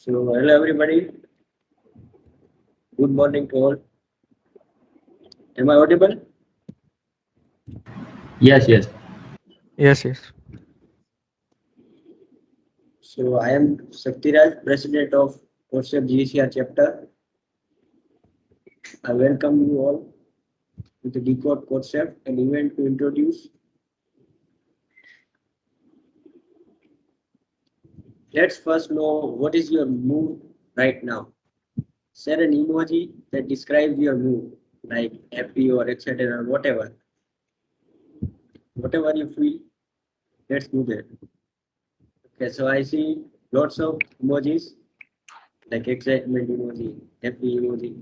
Hello everybody. Good morning to all. Am I audible? Yes, yes. Yes, yes. I am Saktiraj, President of WhatsApp GCR chapter. I welcome you all to the Decode WhatsApp, an event to introduce. Let's first know what is your mood right now. Share an emoji that describes your mood, like happy or excited or whatever. Whatever you feel, let's do that. Okay, so I see lots of emojis like excitement emoji, happy emoji.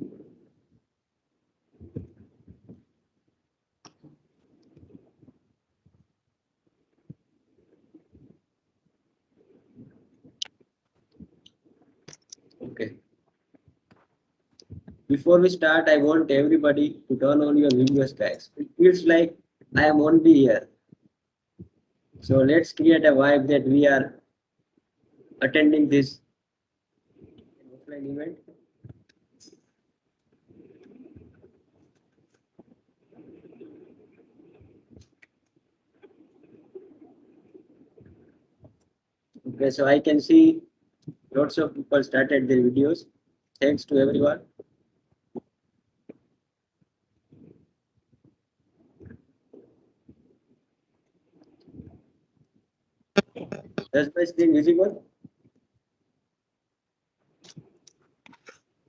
Okay. Before we start, I want everybody to turn on your videos, guys. It feels like I am only here. So let's create a vibe that we are attending this offline event. Okay, so I can see lots of people started their videos. Thanks to everyone. Does my screen visible?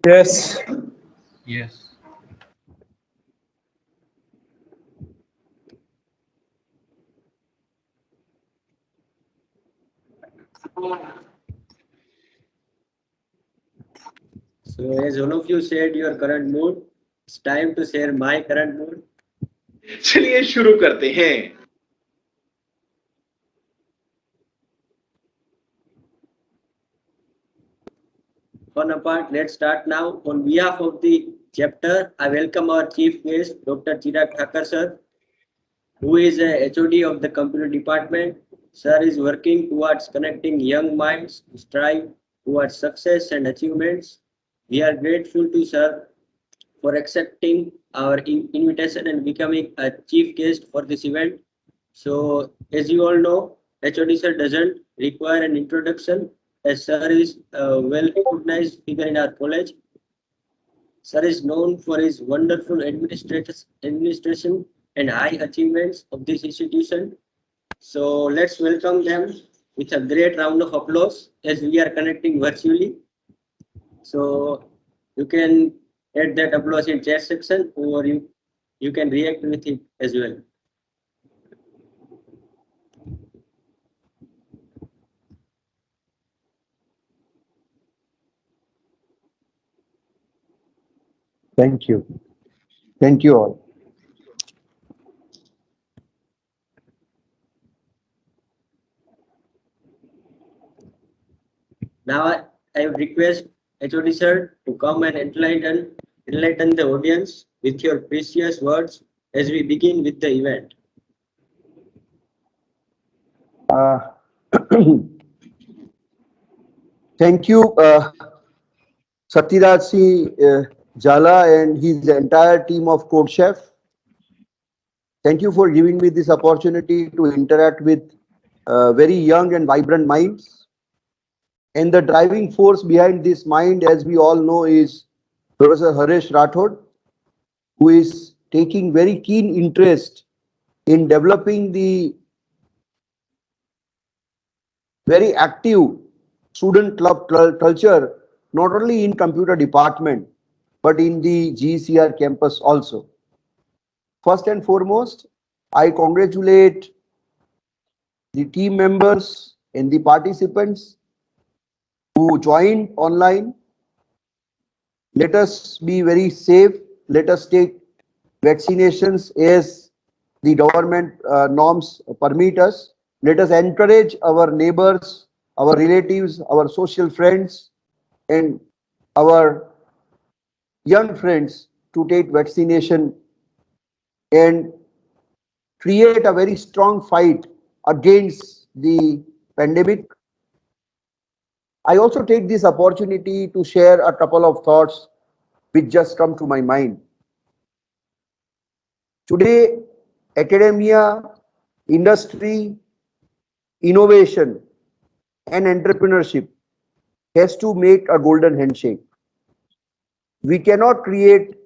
Yes. Yes. So as all of you shared your current mood, it's time to share my current mood. चलिए शुरू करते हैं। Fun apart, let's start now. On behalf of the chapter, I welcome our chief guest, Dr. Chirag Thakur sir, who is a HOD of the computer department. Sir is working towards connecting young minds to strive towards success and achievements. We are grateful to Sir for accepting our invitation and becoming a chief guest for this event. So, as you all know, HOD Sir doesn't require an introduction, as Sir is a well recognized figure in our college. Sir is known for his wonderful administration and high achievements of this institution. So let's welcome them with a great round of applause as we are connecting virtually. So you can add that applause in chat section or you can react with it as well. Thank you. Thank you all. Now I request HOD sir to come and enlighten the audience with your precious words as we begin with the event. Uh, Thank you, Satyaraj Jala and his entire team of Code Chef. Thank you for giving me this opportunity to interact with very young and vibrant minds. And the driving force behind this mind, as we all know, is Professor Harish Rathod, who is taking very keen interest in developing the very active student club culture, not only in computer department, but in the GCR campus also. First and foremost, I congratulate the team members and the participants who joined online. Let us be very safe. Let us take vaccinations as the government norms permit us. Let us encourage our neighbors, our relatives, our social friends, and our young friends to take vaccination and create a very strong fight against the pandemic. I also take this opportunity to share a couple of thoughts which just come to my mind. Today, academia, industry, innovation, and entrepreneurship has to make a golden handshake. We cannot create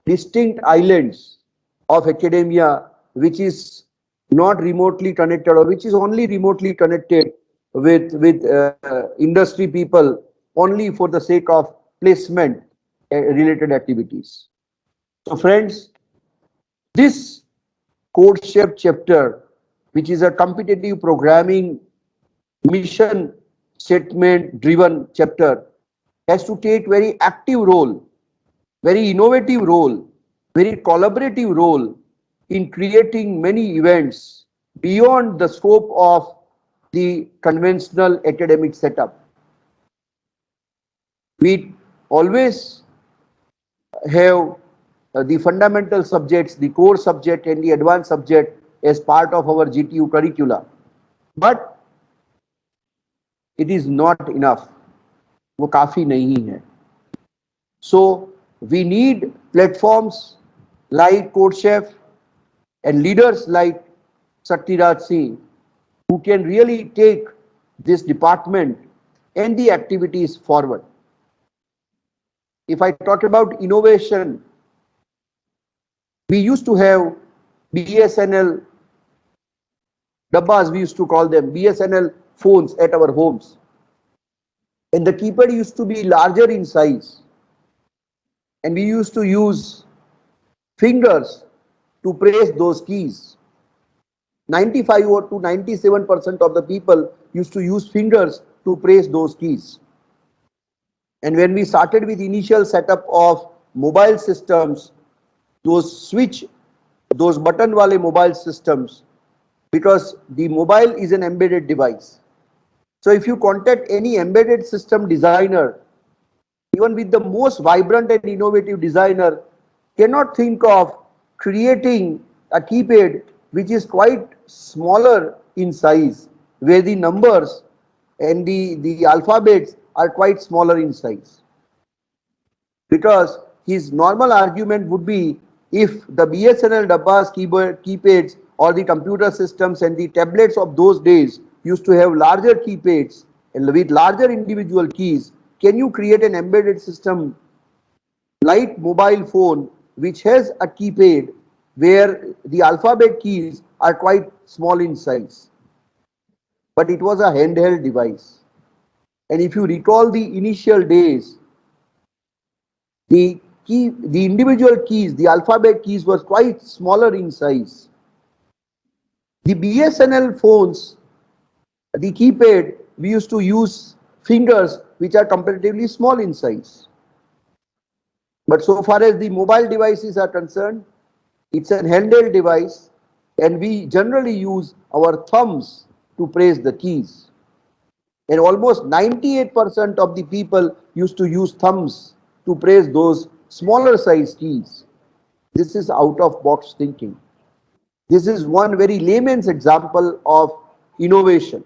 distinct islands of academia which is not remotely connected or which is only remotely connected with industry people only for the sake of placement related activities. So friends, this code-shaped chapter, which is a competitive programming mission statement driven chapter, has to take very active role, very innovative role, very collaborative role in creating many events beyond the scope of the conventional academic setup. We always have the fundamental subjects, the core subject and the advanced subject as part of our GTU curricula. But it is not enough. वो काफी नहीं है. So we need platforms like CodeChef and leaders like Satyaraj Singh who can really take this department and the activities forward. If I talk about innovation, we used to have BSNL dabbas, we used to call them BSNL phones at our homes. And the keypad used to be larger in size. And we used to use fingers to press those keys. 95 or to 97% of the people used to use fingers to press those keys. And when we started with initial setup of mobile systems, those button wale mobile systems, because the mobile is an embedded device. So if you contact any embedded system designer, even with the most vibrant and innovative designer, cannot think of creating a keypad which is quite smaller in size, where the numbers and the alphabets are quite smaller in size. Because his normal argument would be, if the BSNL Dabbas keypads or the computer systems and the tablets of those days used to have larger keypads and with larger individual keys, can you create an embedded system like mobile phone which has a keypad where the alphabet keys are quite small in size? But it was a handheld device. And if you recall the initial days, the individual keys, the alphabet keys were quite smaller in size. The BSNL phones, the keypad, we used to use fingers which are comparatively small in size. But so far as the mobile devices are concerned, it's a handheld device and we generally use our thumbs to press the keys. And almost 98% of the people used to use thumbs to press those smaller size keys. This is out of box thinking. This is one very layman's example of innovation.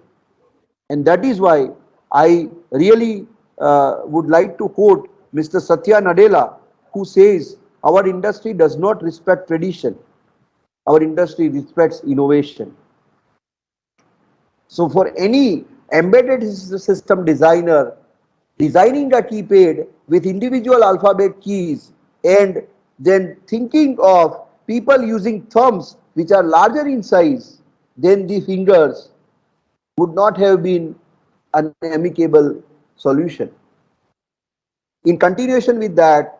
And that is why I really would like to quote Mr. Satya Nadella, who says, our industry does not respect tradition. Our industry respects innovation. So for any embedded system designer, designing a keypad with individual alphabet keys and then thinking of people using thumbs which are larger in size than the fingers would not have been an amicable solution. In continuation with that,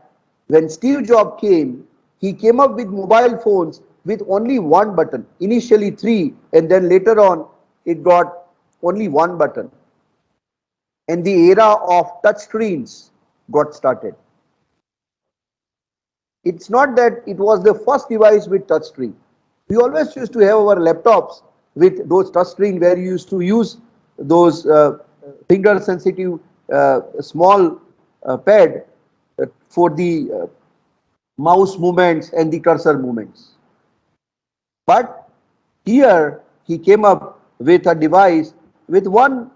when Steve Jobs came, he came up with mobile phones with only one button, initially three, and then later on it got only one button. And the era of touch screens got started. It's not that it was the first device with touch screen. We always used to have our laptops with those touch screen where you used to use those finger sensitive small pad for the mouse movements and the cursor movements. But here he came up with a device with one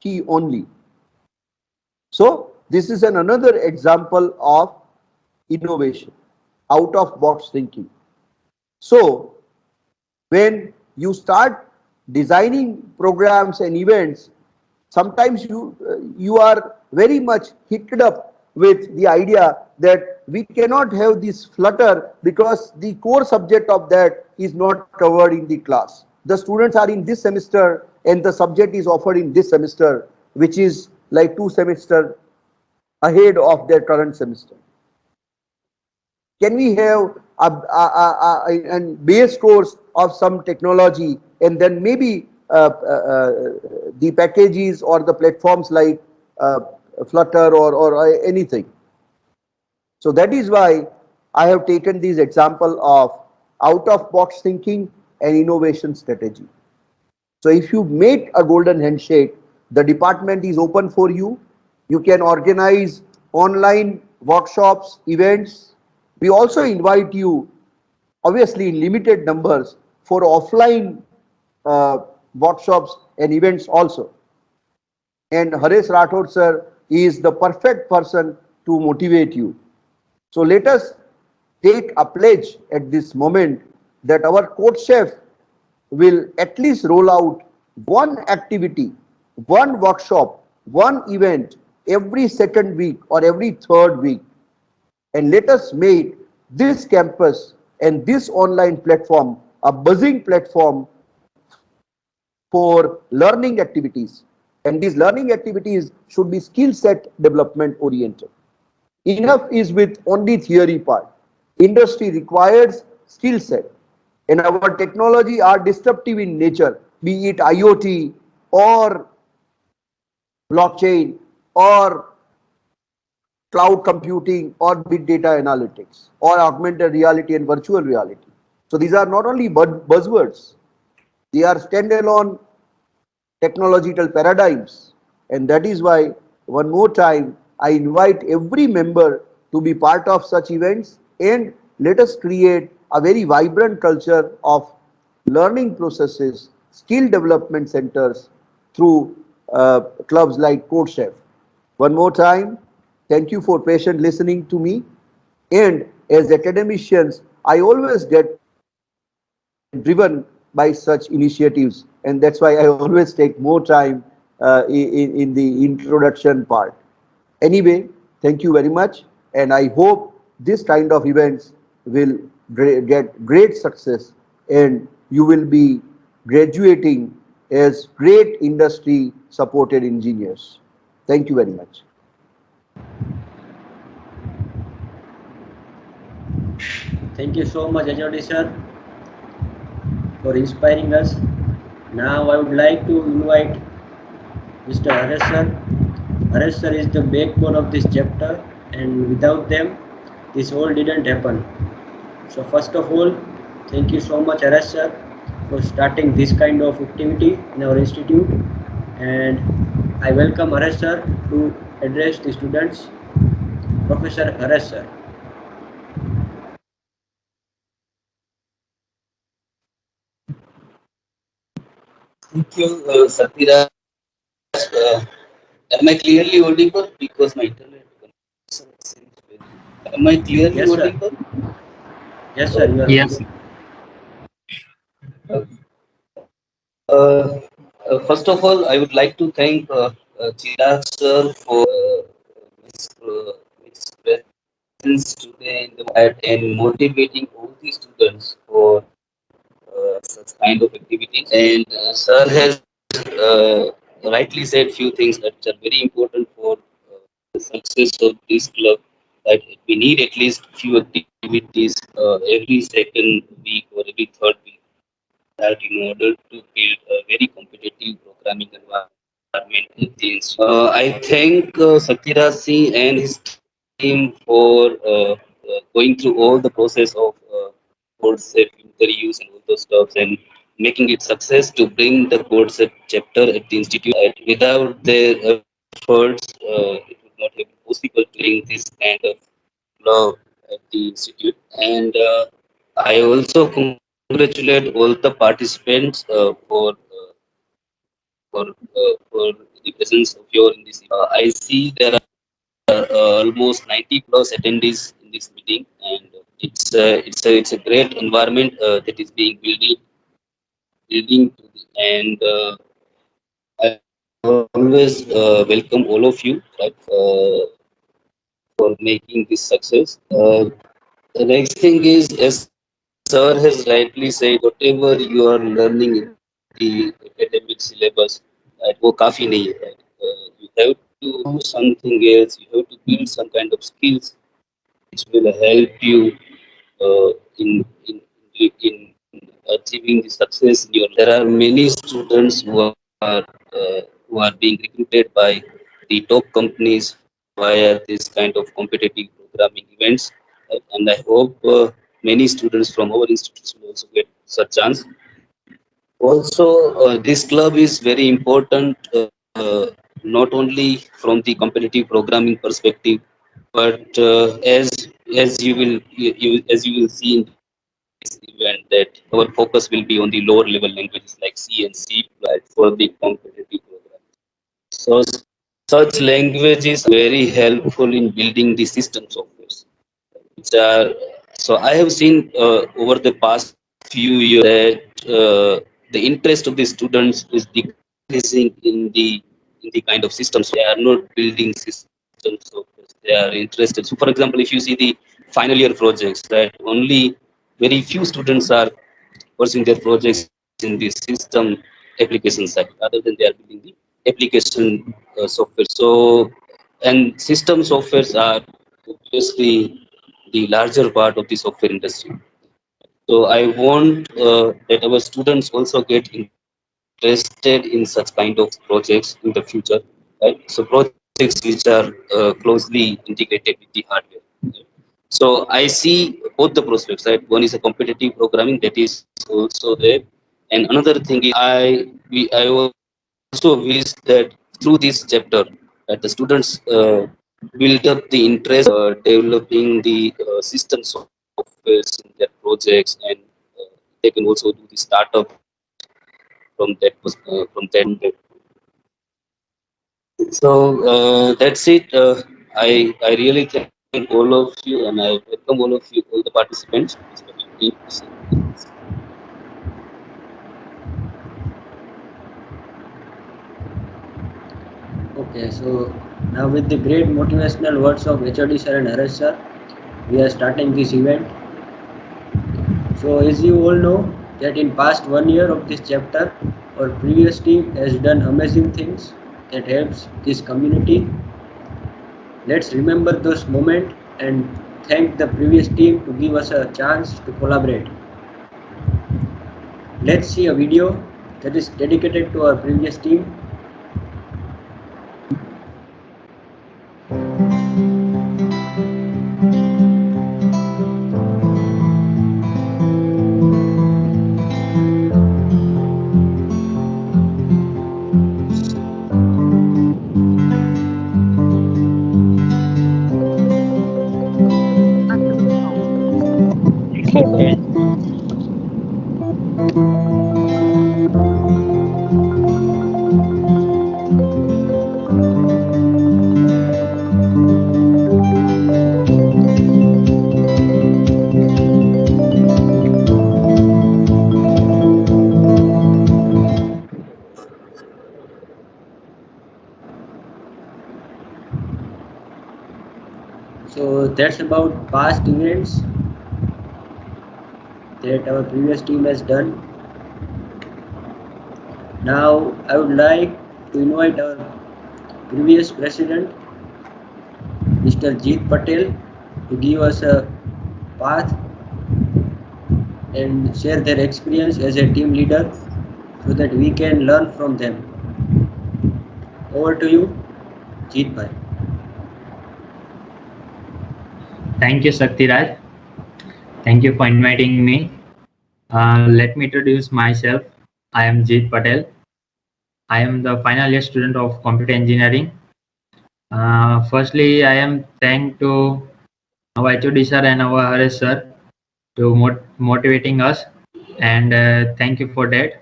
key only. So this is another example of innovation, out of box thinking. So when you start designing programs and events, sometimes you are very much hit up with the idea that we cannot have this Flutter because the core subject of that is not covered in the class. The students are in this semester and the subject is offered in this semester, which is like 2 semesters ahead of their current semester. Can we have a base course of some technology, and then maybe the packages or the platforms like uh, Flutter or anything? So that is why I have taken this example of out of box thinking and innovation strategy. So if you make a golden handshake, the department is open for you. You can organize online workshops, events. We also invite you, obviously in limited numbers, for offline uh, workshops and events also. And Haresh Rathod sir is the perfect person to motivate you. So let us take a pledge at this moment that our coach chef will at least roll out one activity, one workshop, one event every second week or every third week. And let us make this campus and this online platform a buzzing platform for learning activities. And these learning activities should be skill set development oriented. Enough is with only theory part. Industry requires skill set. And our technology are disruptive in nature, be it IoT or blockchain or cloud computing or big data analytics or augmented reality and virtual reality. So these are not only buzzwords, they are standalone technological paradigms. And that is why, one more time, I invite every member to be part of such events, and let us create a very vibrant culture of learning processes, skill development centers through clubs like CodeChef. One more time, thank you for patient listening to me. And as academicians, I always get driven by such initiatives, and that's why I always take more time in the introduction part. Anyway, thank you very much, and I hope this kind of events will get great success, and you will be graduating as great industry supported engineers. Thank you very much. Thank you so much, HOD sir, for inspiring us. Now I would like to invite Mr. Haresh sir. Haresh sir is the backbone of this chapter, and without them, this all didn't happen. So first of all, thank you so much, Haresh sir, for starting this kind of activity in our institute. And I welcome Haresh sir to address the students. Professor Haresh sir. Thank you, Satiraj. Am I clearly audible? Because my internet connection seems very. Am I clearly Yes, sir. audible? Yes, sir. You are Yes. audible. First of all, I would like to thank Chirag sir for his presence today in the and motivating all the students for such kind of activities. And sir has rightly said few things that are very important for the success of this club. That we need at least few activities every second week or every third week. That in order to build a very competitive programming environment in the institute. I thank Satyaraj Singh and his team for going through all the process of CodeSet interviews and all those stuff and making it success to bring the CodeSet chapter at the institute. Without their efforts, it would not have been possible to bring this kind of law at the institute. And I also congratulate all the participants for the presence of your in this. I see there are almost 90 plus attendees in this meeting, and it's a great environment that is being building to and I always welcome all of you, right, for making this success. The next thing is, as Sir has rightly said, whatever you are learning in the academic syllabus, right, वो काफी नहीं है, right? You have to do something else. You have to build some kind of skills which will help you in achieving the success in your. There are many students who are being recruited by the top companies via this kind of competitive programming events, and I hope many students from our institutes will also get such chance. Also, this club is very important, not only from the competitive programming perspective, but as you will see in this event that our focus will be on the lower level languages like C and C for the competitive program. So such languages are very helpful in building the system softwares. Which are, so I have seen over the past few years that the interest of the students is decreasing in the kind of systems. They are not building systems software. They are interested. So, for example, if you see the final year projects, that only very few students are pursuing their projects in the system application side, other than they are building the application software. So, and system softwares are obviously the larger part of the software industry. So I want that our students also get interested in such kind of projects in the future, right? So projects which are closely integrated with the hardware. Right? So I see both the prospects, right? One is a competitive programming that is also there, and another thing is I also wish that through this chapter that the students build up the interest developing the system software in their projects, and they can also do the startup from that. So that's it. I really thank all of you, and I welcome all the participants. Okay, so now with the great motivational words of HOD sir and Harish sir, we are starting this event. So as you all know that in past 1 year of this chapter, our previous team has done amazing things that helps this community. Let's remember those moments and thank the previous team to give us a chance to collaborate. Let's see a video that is dedicated to our previous team. So that's about past events that our previous team has done. Now I would like to invite our previous president, Mr. Jeet Patel, to give us a path and share their experience as a team leader so that we can learn from them. Over to you, Jeet Bhai. Thank you, Saktiraj. Thank you for inviting me. Let me introduce myself. I am Jeet Patel. I am the final year student of computer engineering. Firstly, I am thank to our HOD sir and our Harish sir to motivating us, and thank you for that.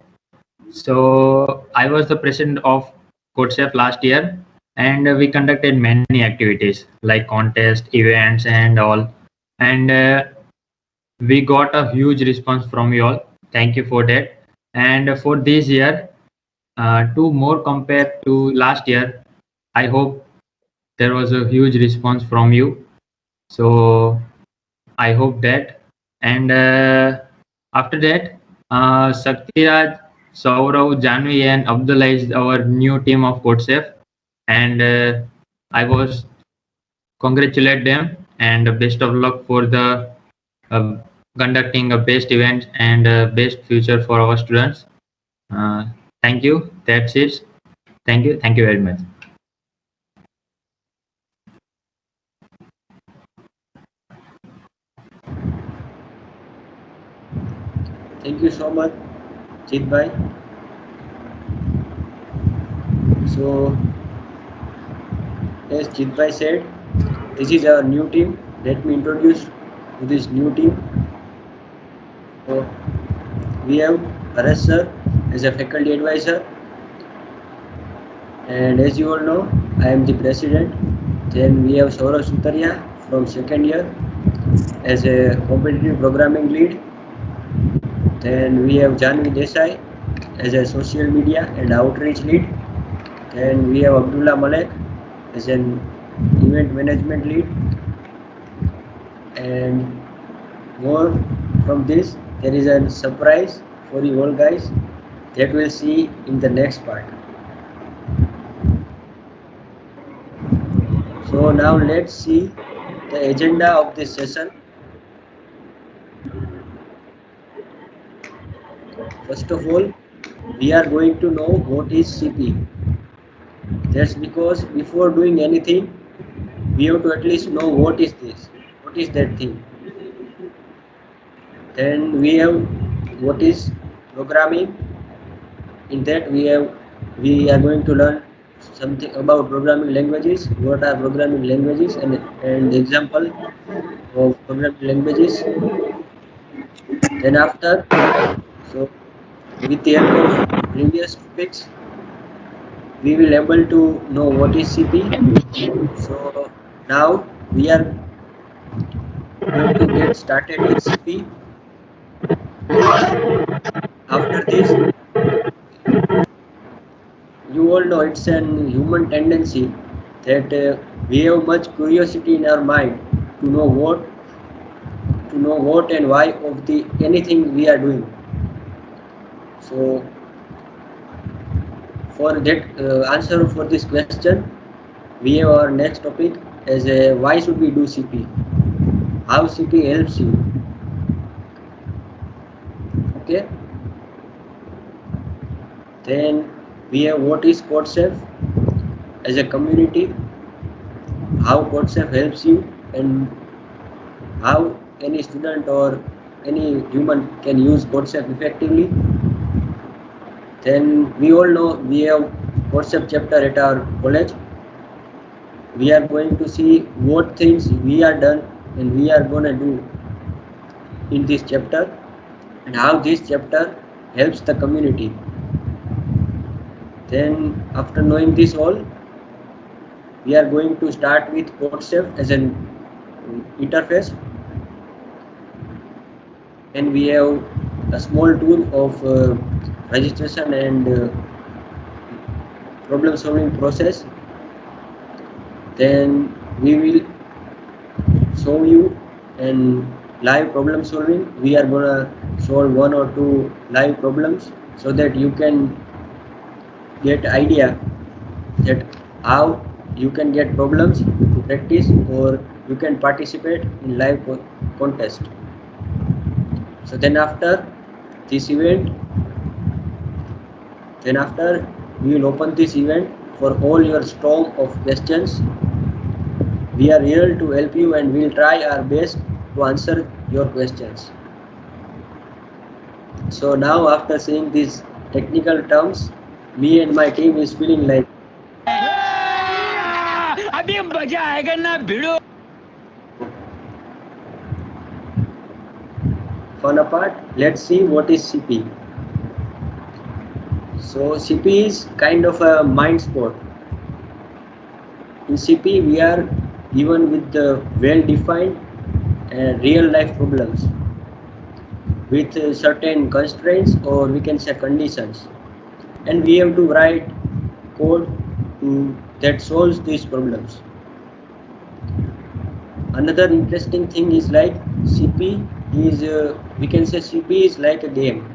So I was the president of CodeSafe last year, and we conducted many activities like contests, events, and all. And we got a huge response from you all. Thank you for that. And for this year, two more compared to last year. I hope there was a huge response from you. So I hope that. And after that, Saktiraj, Saurav, Janvi, and Abdullah is our new team of CodeSafe. And I was congratulate them and best of luck for the uh, conducting a best event and best future for our students. Uh, Thank you. That's it. Thank you. Thank you very much. Thank you so much, Jit bhai. So, as Jit bhai said, this is our new team. Let me introduce to this new team. So, we have Harash sir as a faculty advisor, and as you all know, I am the president. Then we have Saurav Sutaria from second year as a competitive programming lead. Then we have Janvi Desai as a social media and outreach lead. Then we have Abdullah Malek as an event management lead. And more from this, there is a surprise for you all guys that we'll see in the next part. So now let's see the agenda of this session. First of all, we are going to know what is CP. That's because before doing anything, we have to at least know what is this, what is that thing. Then we have what is programming. In that we are going to learn something about programming languages, what are programming languages, and example of programming languages. Then after, so with the help of previous topics, we will able to know what is CP. So now we are going to get started with CP. After this, you all know it's an human tendency that we have much curiosity in our mind to know what and why of the anything we are doing. So for that answer for this question, we have our next topic as a why should we do CP? How CP helps you? Okay. Then we have what is CodeSafe as a community, how CodeSafe helps you, and how any student or any human can use CodeSafe effectively. Then we all know we have CodeSafe chapter at our college. We are going to see what things we are done and we are gonna do in this chapter and how this chapter helps the community. Then after knowing this all, we are going to start with CodeSafe as an interface, and we have a small tool of registration and problem solving process. Then we will show you and live problem solving. We are gonna solve one or two live problems so that you can get idea that how you can get problems to practice or you can participate in live contest. So then after this event, we will open this event for all your storm of questions. We are here to help you and we will try our best to answer your questions. So now after seeing these technical terms, me and my team is feeling like fun apart. Let's see what is CP. So CP is kind of a mind sport. In CP, we are given with the well-defined real life problems with certain constraints, or we can say conditions, and we have to write code that solves these problems. Another interesting thing is like CP is we can say CP is like a game.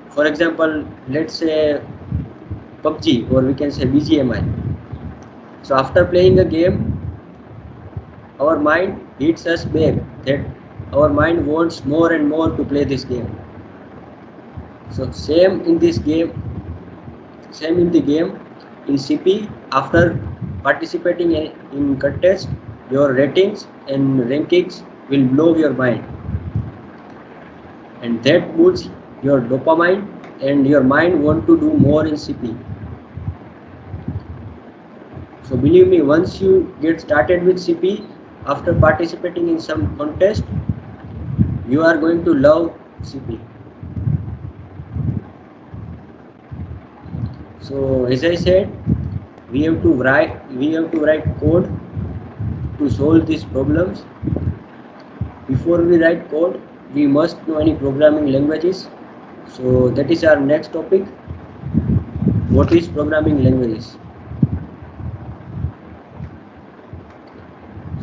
For example, let's say PUBG, or we can say BGMI. So after playing a game, our mind hits us back that our mind wants more and more to play this game. So same in the game, in CP, after participating in contest, your ratings and rankings will blow your mind, and that boosts your dopamine, and your mind want to do more in CP. So believe me, once you get started with CP, after participating in some contest, you are going to love CP. So as I said, we have to write code to solve these problems. Before we write code, we must know any programming languages. So that is our next topic. What is programming languages?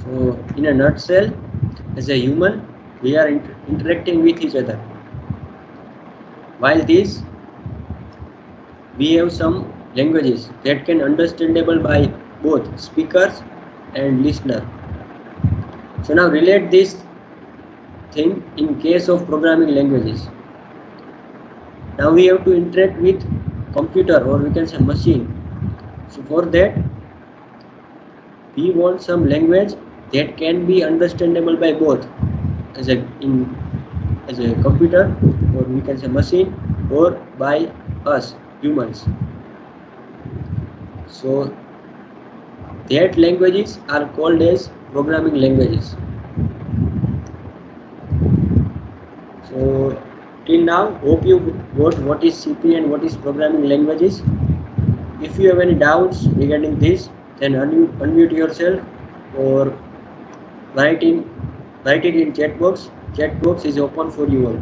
So in a nutshell, as a human, we are interacting with each other. While this, we have some languages that can understandable by both speakers and listener. So now relate this thing in case of programming languages. Now we have to interact with computer, or we can say machine. So for that, we want some language that can be understandable by both as a computer, or we can say machine, or by us humans. So that languages are called as programming languages. So till now, hope you got what is CP and what is programming languages. If you have any doubts regarding this, then unmute yourself, or write it in chat box. Chat box is open for you all.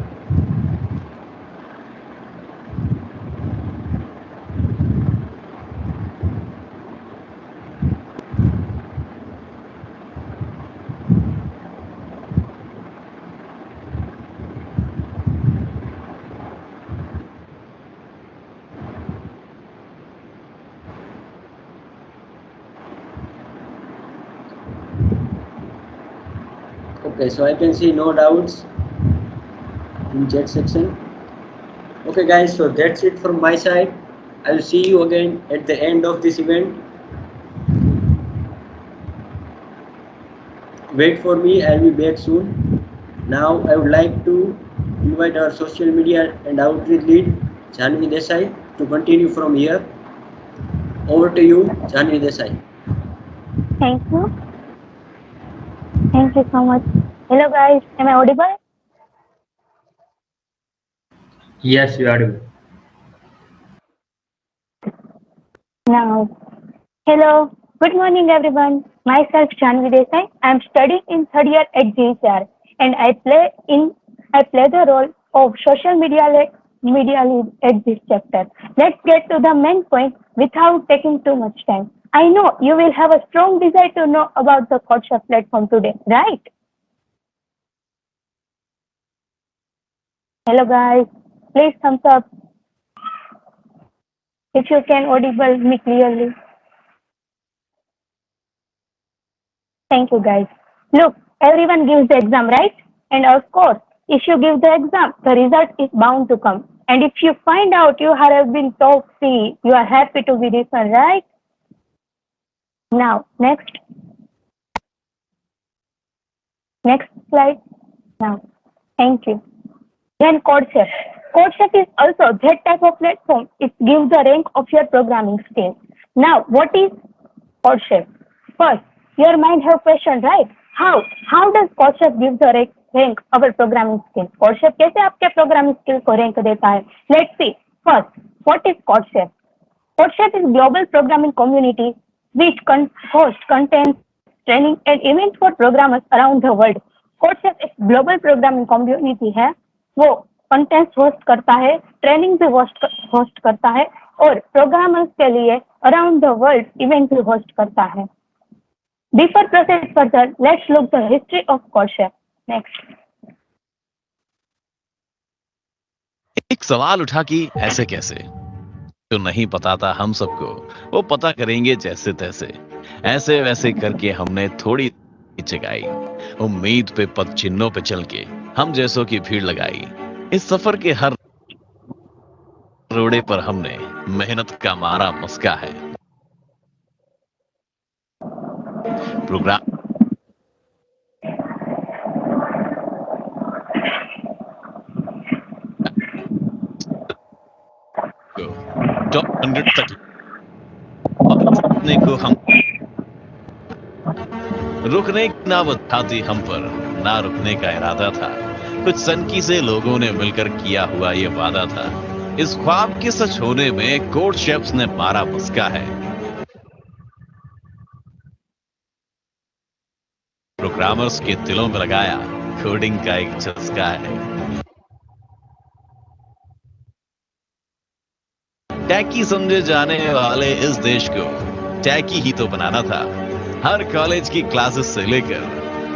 Okay, so I can see no doubts in chat section. Okay guys, so that's it from my side. I'll see you again at the end of this event. Wait for me, I'll be back soon. Now I would like to invite our social media and outreach lead, Janvi Desai, to continue from here. Over to you, Janvi Desai. Thank you. Thank you so much. Hello guys, am I audible? Yes, you are doing. Now, hello, good morning everyone. Myself Janvi Desai. I am studying in third year at GCR, and I play the role of social media lead at this chapter. Let's get to the main point without taking too much time. I know you will have a strong desire to know about the CodeChef platform today, right? Hello guys, please thumbs up if you can audible me clearly. Thank you guys. Look, everyone gives the exam, right? And of course, if you give the exam, the result is bound to come. And if you find out you have been top C, you are happy to be different, right? Now, next slide. Now, thank you. Then CodeChef. CodeChef is also that type of platform. It gives the rank of your programming skills. Now, what is CodeChef? First, your mind have question, right? How does CodeChef give the rank our programming skills? CodeChef कैसे आपके programming skill को rank देता है? Let's see. First, what is CodeChef? CodeChef is global programming community which hosts content, training and events for programmers around the world. CodeChef एक global programming community है, वो content host करता है, training भी host करता है और प्रोग्रामर्स के लिए अराउंड द वर्ल्ड इवेंट भी होस्ट करता है. Before proceed further, let's look the history of CodeChef. Next. एक सवाल उठा कि ऐसे कैसे, जो नहीं पता था हम सबको वो पता करेंगे जैसे तैसे. ऐसे वैसे करके हमने थोड़ी जगाई, उम्मीद पे पद चिन्हों पे चल के हम जैसों की भीड़ लगाई. इस सफर के हर रोड़े पर हमने मेहनत का मारा मस्का है. प्रोग्राम टॉप 100 तक पहुंचने को हम रुकने की नौबत आती हम पर, ना रुकने का इरादा था. कुछ सनकी से लोगों ने मिलकर किया हुआ ये वादा था. इस ख्वाब के सच होने में कोड शेफ्स ने मारा मस्का है. प्रोग्रामर्स के दिलों में लगाया कोडिंग का एक चस्का है. टैकी समझे जाने वाले इस देश को टैकी ही तो बनाना था. हर कॉलेज की क्लासेस से लेकर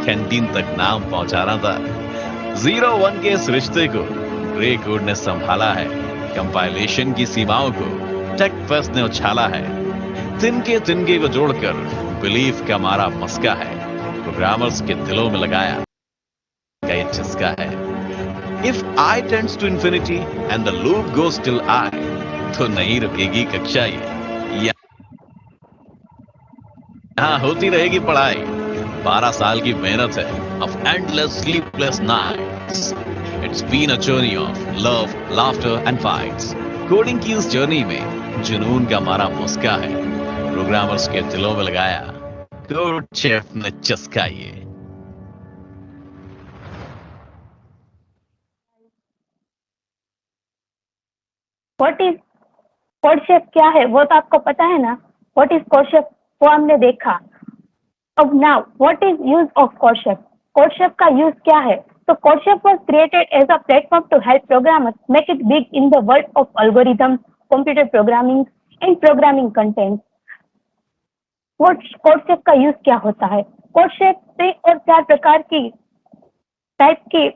कैंटीन तक नाम पहुंचाना था. 0-1 के इस रिश्ते को ग्रे कोड ने संभाला है. कंपाइलेशन की सीमाओं को टेक फेस्ट ने उछाला है. तिनके को जोड़कर बिलीफ का मारा मस्का है. प्रोग्रामर्स के दिलों में लगाया का ये चस्का है. If I tends to infinity and the loop goes till I, तो नहीं रुकेगी कक्षा ये. यहाँ होती रहेगी पढ़ाई. 12 साल की मेहनत है of endless sleepless nights. It's been a journey of love, laughter and fights. Coding की इस जर्नी में जुनून का मारा मुस्का है. प्रोग्रामर्स के दिलों में लगाया कोड शेफ ने चस्का ये. What is CodeChef क्या है वो तो आपको पता है ना. What is CodeChef वो हमने देखा. अब now what is use of CodeChef? CodeChef का यूज क्या है? So CodeChef was created as a platform to help programmers make it big in the world of algorithms, computer programming and programming content. CodeChef का use क्या होता है? CodeChef 3 और 4 प्रकार की टाइप की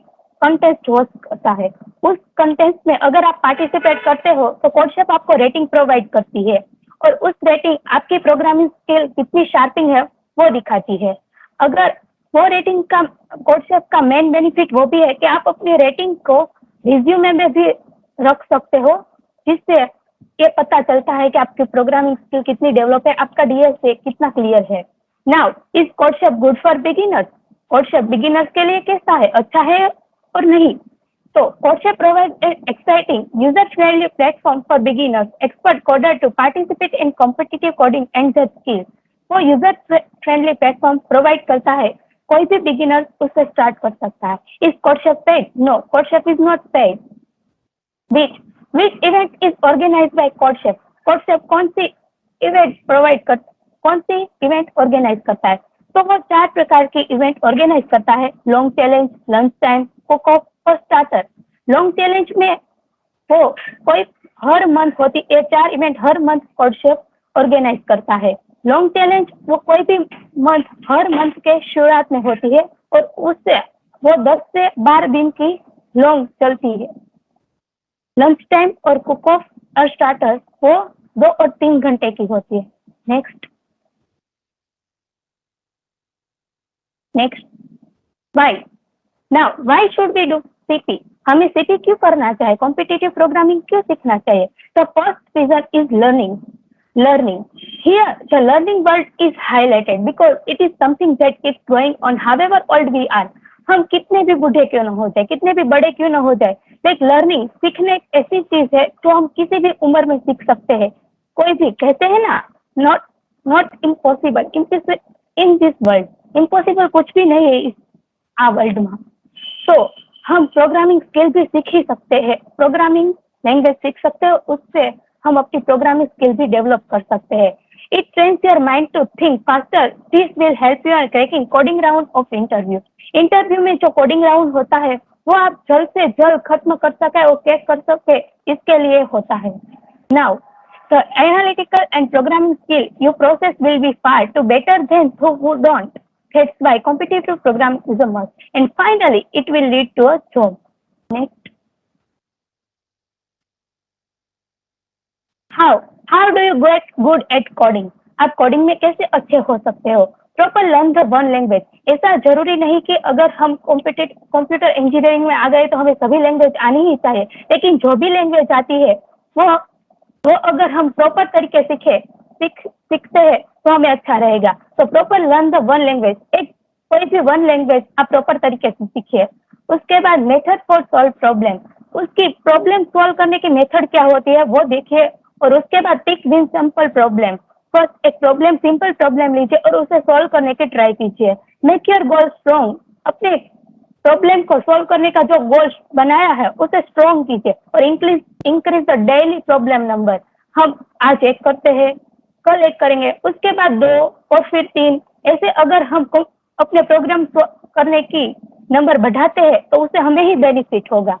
कंटेस्ट होस्ट करता है. उस कंटेस्ट में अगर आप पार्टिसिपेट करते हो तो CodeChef आपको रेटिंग प्रोवाइड करती है और उस रेटिंग आपकी प्रोग्रामिंग स्किल कितनी शार्पिंग है वो दिखाती है. अगर वो रेटिंग का CodeChef का मेन बेनिफिट वो भी है कि आप अपनी रेटिंग को रिज्यूमे में भी रख सकते हो, जिससे ये पता चलता है कि आपकी प्रोग्रामिंग स्किल कितनी डेवलप है, आपका डीएसए कितना क्लियर है. Now is CodeChef good for beginners? CodeChef beginners के लिए कैसा है, अच्छा है और नहीं? तो CodeChef provides an exciting, user-friendly platform for beginners, expert coder to participate in competitive coding and their skills. वो यूजर फ्रेंडली प्लेटफॉर्म प्रोवाइड करता है, कोई भी बिगिनर उससे स्टार्ट कर सकता है. Is CodeChef paid? No, CodeChef is not paid. Which event is organized by CodeChef? CodeChef कौन सी इवेंट ऑर्गेनाइज करता है? तो वो 4 प्रकार की इवेंट ऑर्गेनाइज करता है. Long challenge, lunch time, cook off और स्टार्टर. लॉन्ग चैलेंज में वो कोई हर मंथ होती है, 4 इवेंट हर मंथ CodeChef ऑर्गेनाइज करता है. लॉन्ग चैलेंज वो कोई भी मंथ हर मंथ के शुरुआत में होती है और उससे वो 10 से 12 दिन की लॉन्ग चलती है. लंच टाइम और कुक ऑफ और स्टार्टर वो 2 और 3 घंटे की होती है. Next why should we do CP? हमें सीपी क्यों करना चाहिए? कॉम्पिटिटिव प्रोग्रामिंग क्यों सीखना चाहिए? The first reason is learning. Here the learning word is highlighted because it is something that keeps going on however old we are. हम कितने भी बूढ़े क्यों ना हो जाए, कितने भी बड़े क्यों ना हो जाए, लाइक लर्निंग सीखने एक ऐसी चीज है जो हम किसी भी उम्र में सीख सकते हैं. कोई भी कहते हैं ना, not impossible in this world. Impossible कुछ भी नहीं है इस वर्ल्ड में. तो हम प्रोग्रामिंग स्किल भी सीख ही सकते हैं. प्रोग्रामिंग लैंग्वेज सीख सकते हो, उससे हम अपनी प्रोग्रामिंग स्किल भी डेवलप कर सकते हैं. It trains your mind to think faster. This will help you in cracking coding round of interview. Interview में जो कोडिंग राउंड होता है वो आप जल्द से जल्द खत्म कर सके और क्रैक कर सके, इसके लिए होता है. Now, the analytical and programming skill you process will be far to better than those who don't. That's why competitive programming is a must. And finally, it will lead to a job. Next. How do you get good at coding? आप coding में कैसे अच्छे हो सकते हो? Proper learn the one language. ऐसा जरूरी नहीं कि अगर हम कंप्यूटर इंजीनियरिंग में आ गए तो हमें सभी लैंग्वेज आनी ही चाहिए, लेकिन जो भी लैंग्वेज आती है वो अगर हम प्रॉपर तरीके सीखते हैं तो हमें अच्छा रहेगा. तो proper learn the one language. एक कोई भी वन लैंग्वेज आप प्रॉपर तरीके से सीखिए. उसके बाद मेथड फॉर सॉल्व प्रॉब्लम. उसकी प्रॉब्लम सॉल्व करने की मेथड क्या होती है वो देखिए. और उसके बाद pick one simple problem. First एक प्रॉब्लम, सिंपल प्रॉब्लम लीजिए और उसे सॉल्व करने की ट्राई कीजिए. Make your goal strong. अपने प्रॉब्लम को सॉल्व करने का जो गोल बनाया है उसे स्ट्रॉन्ग कीजिए और increase the daily problem number. हम आज एक करते हैं, कल एक करेंगे, उसके बाद 2 और फिर 3. ऐसे अगर हम अपने प्रोग्राम करने की नंबर बढ़ाते हैं तो उससे हमें ही बेनिफिट होगा.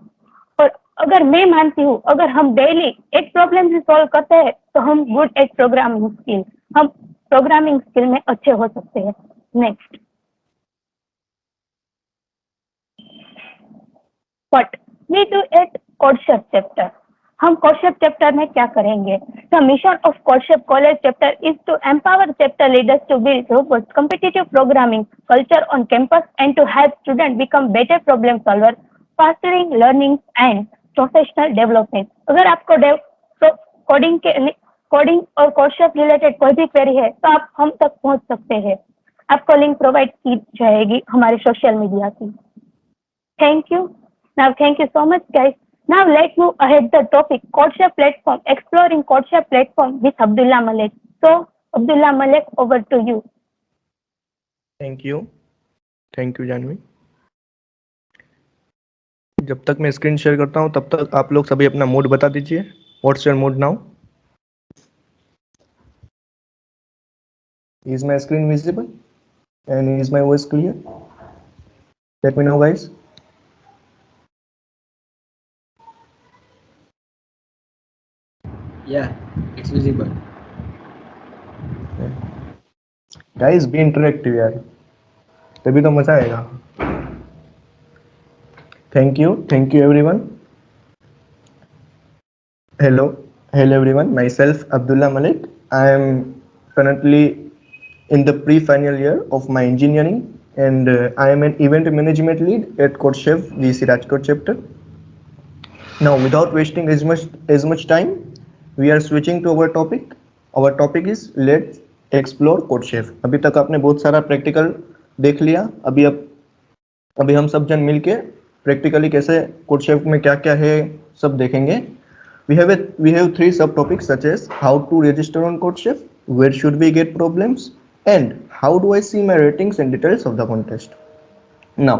और अगर मैं मानती हूँ अगर हम डेली एक प्रॉब्लम से सॉल्व करते हैं तो हम गुड एट प्रोग्रामिंग स्किल, हम प्रोग्रामिंग स्किल में अच्छे हो सकते हैं. Next. What we do at CodeChef chapter. हम CodeChef chapter में क्या करेंगे? The mission of CodeChef College chapter is to empower chapter leaders to build robust competitive programming culture on campus and to help students become better problem solvers, fostering learning and professional development. अगर आपको coding और CodeChef related कोई भी query है तो आप हम तक पहुंच सकते हैं. आपको लिंक प्रोवाइड की जाएगी हमारे सोशल मीडिया की. Thank you. Now, thank you so much, guys. Now, let's move ahead the topic CodeChef platform, exploring CodeChef platform with Abdullah Malik. So, Abdullah Malik, over to you. Thank you Janvi. जब तक मैं screen share करता हूं तब तक आप लोग सभी अपना मोड बता दीजिए. What's your mode now? Is my screen visible and is my voice clear? Let me know guys. Yeah, it's visible. Guys be interactive यार, तभी तो मजा आएगा. Thank you everyone. Hello everyone. Myself Abdullah Malik. I am currently in the pre-final year of my engineering, and I am an event management lead at CodeChef GC Rajkot chapter. Now, without wasting as much time, we are switching to our topic. Our topic is let's explore CodeChef. अभी तक आपने बहुत सारा practical देख लिया. अभी हम सब जन मिलके प्रैक्टिकली कैसे CodeChef में क्या क्या है सब देखेंगे. We have 3 subtopics such as how to register on CodeChef, where should we get problems, and how do I see my ratings and details of the contest. Now,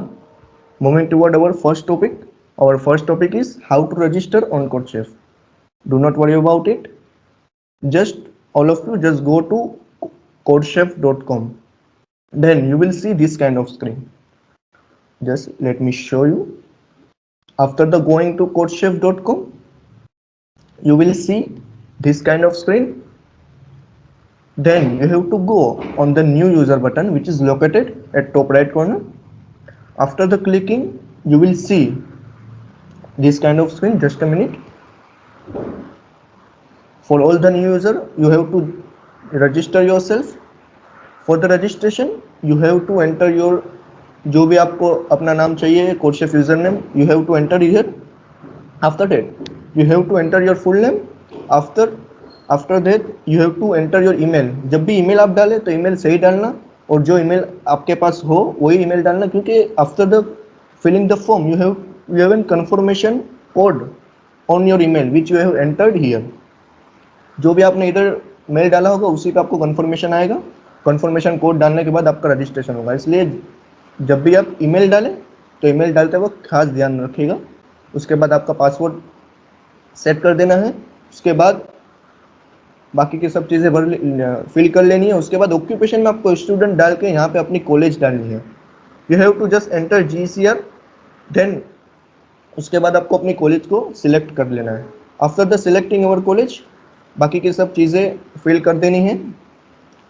moving toward our first topic. Our first topic is how to register on CodeChef. Do not worry about it. All of you just go to codechef.com. Then you will see this kind of screen. Just let me show you. After the going to codechef.com, you will see this kind of screen. Then you have to go on the new user button, which is located at top right corner. After the clicking, you will see this kind of screen. Just a minute. For all the new user, you have to register yourself. For the registration, you have to enter your जो भी आपको अपना नाम चाहिए, CodeChef username, you have to enter here. After that, you have to enter your full name. After that, you have to enter your email. जब भी email आप डालें तो email सही डालना और जो email आपके पास हो वही email डालना, क्योंकि after the filling the form, you have a confirmation code on your email which you have entered here. जो भी आपने इधर मेल डाला होगा उसी का आपको कंफर्मेशन आएगा. कंफर्मेशन कोड डालने के बाद आपका रजिस्ट्रेशन होगा. इसलिए जब भी आप ईमेल डालें तो ईमेल डालते वक्त खास ध्यान रखिएगा. उसके बाद आपका पासवर्ड सेट कर देना है। उसके बाद बाकी की सब चीज़ें फिल कर लेनी है। उसके बाद ऑक्यूपेशन में आपको स्टूडेंट डाल के यहाँ पे अपनी कॉलेज डालनी है। You have to just enter GCR, then उसके बाद आपको अपनी कॉलेज को सिलेक्ट कर लेना है। After the selecting our college बाकी की सब चीज़ें फिल कर देनी है।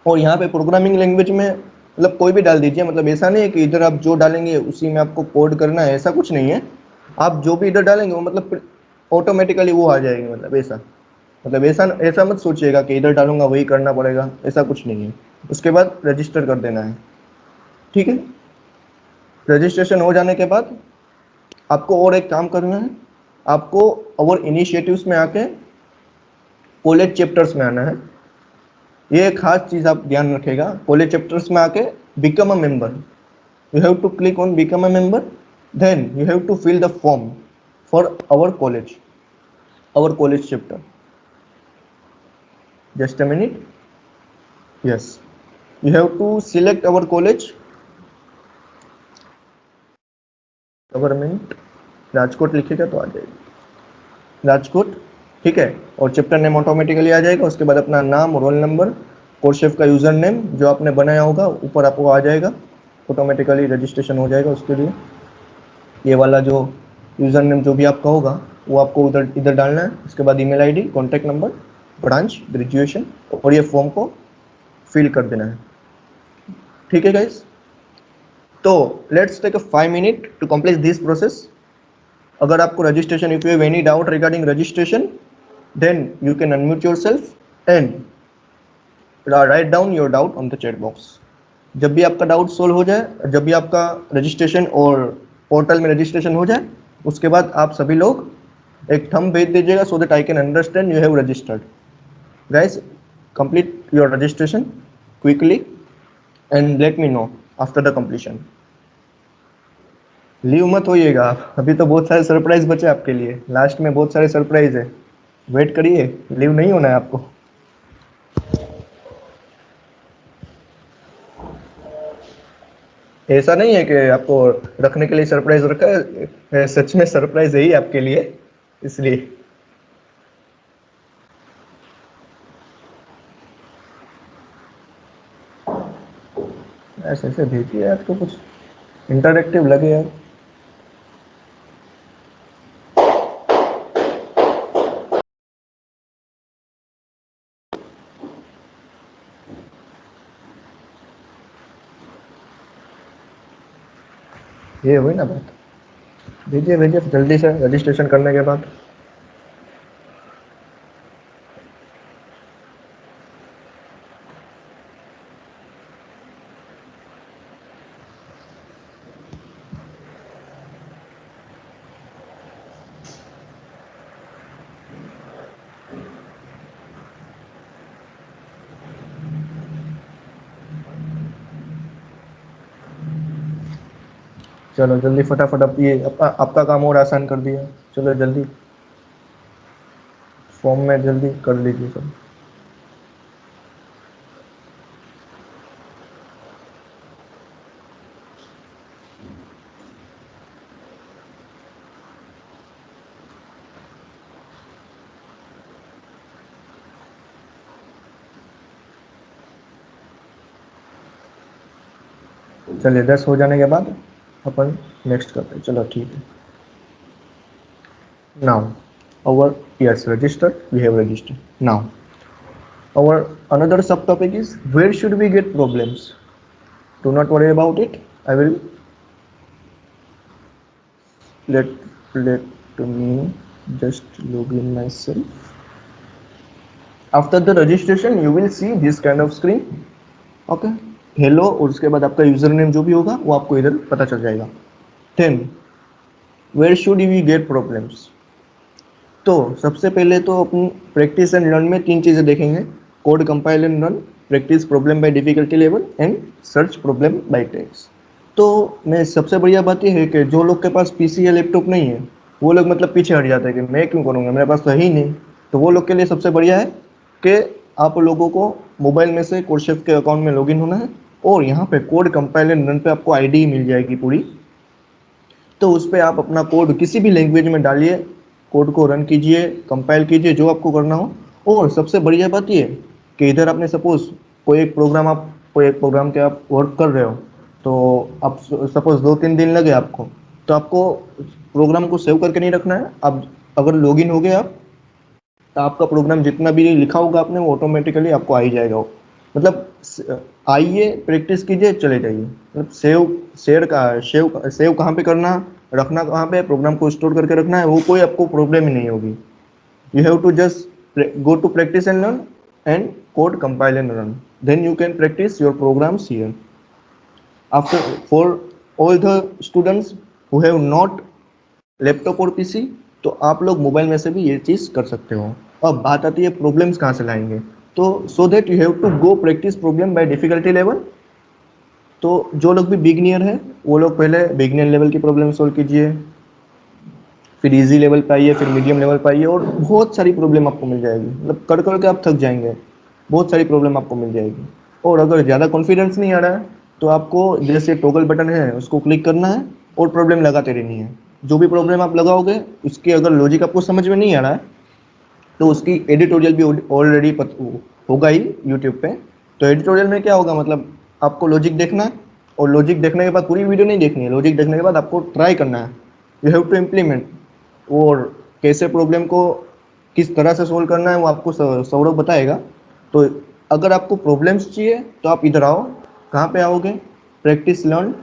और यहाँ पे प्रोग्रामिंग लैंग्वेज में मतलब कोई भी डाल दीजिए, मतलब ऐसा नहीं है कि इधर आप जो डालेंगे उसी में आपको कोड करना है, ऐसा कुछ नहीं है। आप जो भी इधर डालेंगे वो मतलब ऑटोमेटिकली वो आ जाएगी, मतलब ऐसा ऐसा मत सोचिएगा कि इधर डालूंगा वही करना पड़ेगा, ऐसा कुछ नहीं है। उसके बाद रजिस्टर कर देना है, ठीक है। रजिस्ट्रेशन हो जाने के बाद आपको और एक काम करना है, आपको अवर इनिशिएटिव्स में आके कॉलेज चैप्टर्स में आना है। ये एक खास चीज आप ध्यान रखेगा, कॉलेज चैप्टर्स में आके become a member, you have to click on become a member, then you have to fill the form for our college chapter. Just a minute, yes, you have to select our college government Rajkot, लिखेगा तो आ जाएगी राजकोट, ठीक है। और chapter name automatically आ जाएगा। उसके बाद अपना नाम, रोल नंबर, कोर्स शेफ का यूजर नेम जो आपने बनाया होगा ऊपर आपको आ जाएगा, ऑटोमेटिकली रजिस्ट्रेशन हो जाएगा। उसके लिए ये वाला जो यूजर नेम जो भी आपका होगा वो आपको उधर इधर डालना है। उसके बाद email ID, contact number, branch, graduation, और ये फॉर्म को फिल कर देना है, ठीक है गाइस। तो let's take a 5 minute to complete this process. अगर आपको registration, if you have any doubt regarding registration, then you can unmute yourself and write down your doubt on the chat box. जब भी आपका doubt solve हो जाए, जब भी आपका रजिस्ट्रेशन और पोर्टल में रजिस्ट्रेशन हो जाए, उसके बाद आप सभी लोग एक थंब भेज दीजिएगा so that I can understand you have registered. Guys, complete your registration quickly and let me know after the completion. Leave मत होइएगा आप, अभी तो बहुत सारे सरप्राइज बचे आपके लिए, लास्ट में बहुत सारे सरप्राइज है, वेट करिए, लीव नहीं होना है आपको। ऐसा नहीं है कि आपको रखने के लिए सरप्राइज रखा है, सच में सरप्राइज है ही आपके लिए, इसलिए। ऐसे ऐसे भेजिए यार, तो कुछ इंटरैक्टिव लगे यार। ये हुई ना बात, भेजिए भेजिए जल्दी से रजिस्ट्रेशन करने के बाद। चलो जल्दी फटाफट, अब ये आपका काम और आसान कर दिया। चलो जल्दी फॉर्म में जल्दी कर लीजिए सब। चलिए 10 हो जाने के बाद अपन नेक्स्ट करते हैं। चलो ठीक है। Now our, yes, registered, we have registered. Now our another subtopic is where should we get problems. Do not worry about it. I will let me just log in myself. After the registration you will see this kind of screen. Okay, hello, और उसके बाद आपका user name जो भी होगा वो आपको इधर पता चल जाएगा। Then where should we get problems. तो सबसे पहले तो अपन प्रैक्टिस एंड लर्न में 3 चीजें देखेंगे, code compile and run, practice problem by difficulty level and search problem by tags. तो मैं सबसे बढ़िया बात यह है कि जो लोग के पास पीसी या लैपटॉप नहीं है वो लोग मतलब पीछे हट जाते हैं कि मैं क्यों करूँगा, मेरे पास तो है ही नहीं। तो वो लोग के लिए सबसे बढ़िया है कि आप लोगों को मोबाइल में से कोडशेफ के अकाउंट में लॉगिन होना है और यहाँ पे कोड कंपाइल एंड रन पे आपको आईडी मिल जाएगी पूरी। तो उस पर आप अपना कोड किसी भी लैंग्वेज में डालिए कोड को रन कीजिए, कंपाइल कीजिए, जो आपको करना हो। और सबसे बढ़िया बात ये कि इधर आपने सपोज कोई एक प्रोग्राम के आप वर्क कर रहे हो, तो आप सपोज 2-3 दिन लगे आपको, तो आपको प्रोग्राम को सेव करके नहीं रखना है। आप अगर लॉगिन हो गए आप, तो आपका प्रोग्राम जितना भी लिखा होगा आपने वो ऑटोमेटिकली आपको आ ही जाएगा वो। मतलब आइए, प्रैक्टिस कीजिए, चले जाइए। मतलब सेव कहाँ पे करना, रखना कहाँ पे, प्रोग्राम को स्टोर करके रखना है, वो कोई आपको प्रॉब्लम ही नहीं होगी। You have to just go to practice and learn and code, compile and run. Then you can practice your programs here. After, for all the students who have not laptop और PC, तो आप लोग mobile में से भी ये चीज़ कर सकते हो। अब बात आती है प्रॉब्लम्स कहाँ से लाएंगे, तो so that you have to go practice problem by difficulty level. तो जो लोग भी बिगिनियर हैं वो लोग पहले बिगिनियर लेवल की प्रॉब्लम सॉल्व कीजिए, फिर इजी लेवल पे आइए, फिर मीडियम लेवल पे आइए, और बहुत सारी प्रॉब्लम आपको मिल जाएगी। मतलब कर कर के आप थक जाएंगे, बहुत सारी प्रॉब्लम आपको मिल जाएगी। और अगर ज़्यादा कॉन्फिडेंस नहीं आ रहा है, तो आपको जैसे टॉगल बटन है उसको क्लिक करना है और प्रॉब्लम लगाते रहनी है। जो भी प्रॉब्लम आप लगाओगे उसके अगर लॉजिक आपको समझ में नहीं आ रहा है, तो उसकी एडिटोरियल भी ऑलरेडी होगा ही यूट्यूब पे। तो एडिटोरियल में क्या होगा, मतलब आपको लॉजिक देखना है, और लॉजिक देखने के बाद पूरी वीडियो नहीं देखनी है, लॉजिक देखने के बाद आपको ट्राई करना है, यू हैव टू इम्प्लीमेंट। और कैसे प्रॉब्लम को किस तरह से सोल्व करना है वो आपको सौरभ बताएगा। तो अगर आपको प्रॉब्लम्स चाहिए तो आप इधर आओ। कहाँ पे आओगे, practice learn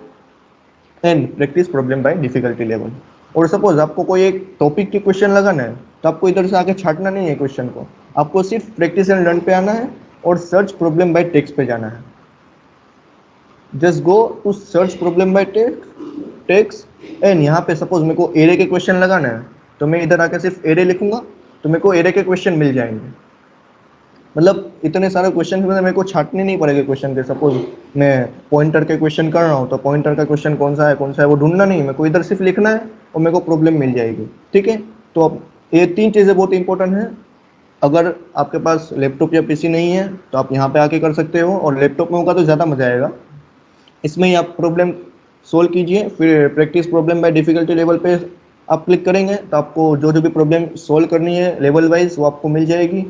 and practice problem by difficulty level. और सपोज आपको कोई एक टॉपिक की क्वेश्चन लगाना है, तो आपको इधर से आके छाटना नहीं है क्वेश्चन को, आपको सिर्फ प्रैक्टिस एंड लर्न पे आना है और सर्च प्रॉब्लम बाय टेक्स्ट पे जाना है। Just go to search problem by text एंड यहाँ पे सपोज मेरे को एरे के क्वेश्चन लगाना है, तो मैं इधर आके सिर्फ एरे लिखूंगा, तो मेरे को एरे के क्वेश्चन मिल जाएंगे। मतलब इतने सारे क्वेश्चन में मेरे को छाटने नहीं पड़ेगा क्वेश्चन के। सपोज मैं पॉइंटर के क्वेश्चन कर रहा हूँ, तो पॉइंटर का क्वेश्चन कौन सा है वो ढूंढना नहीं, मेरे को इधर सिर्फ लिखना है और मेरे को प्रॉब्लम मिल जाएगी। ठीक है, तो अब ये 3 चीज़ें बहुत इंपॉर्टेंट हैं। अगर आपके पास लैपटॉप या पीसी नहीं है तो आप यहाँ पे आके कर सकते हो, और लैपटॉप में होगा तो ज़्यादा मजा आएगा। इसमें ही आप प्रॉब्लम सोल्व कीजिए, फिर practice problem by difficulty level पे आप क्लिक करेंगे तो आपको जो जो भी प्रॉब्लम सोल्व करनी है लेवल वाइज वो आपको मिल जाएगी।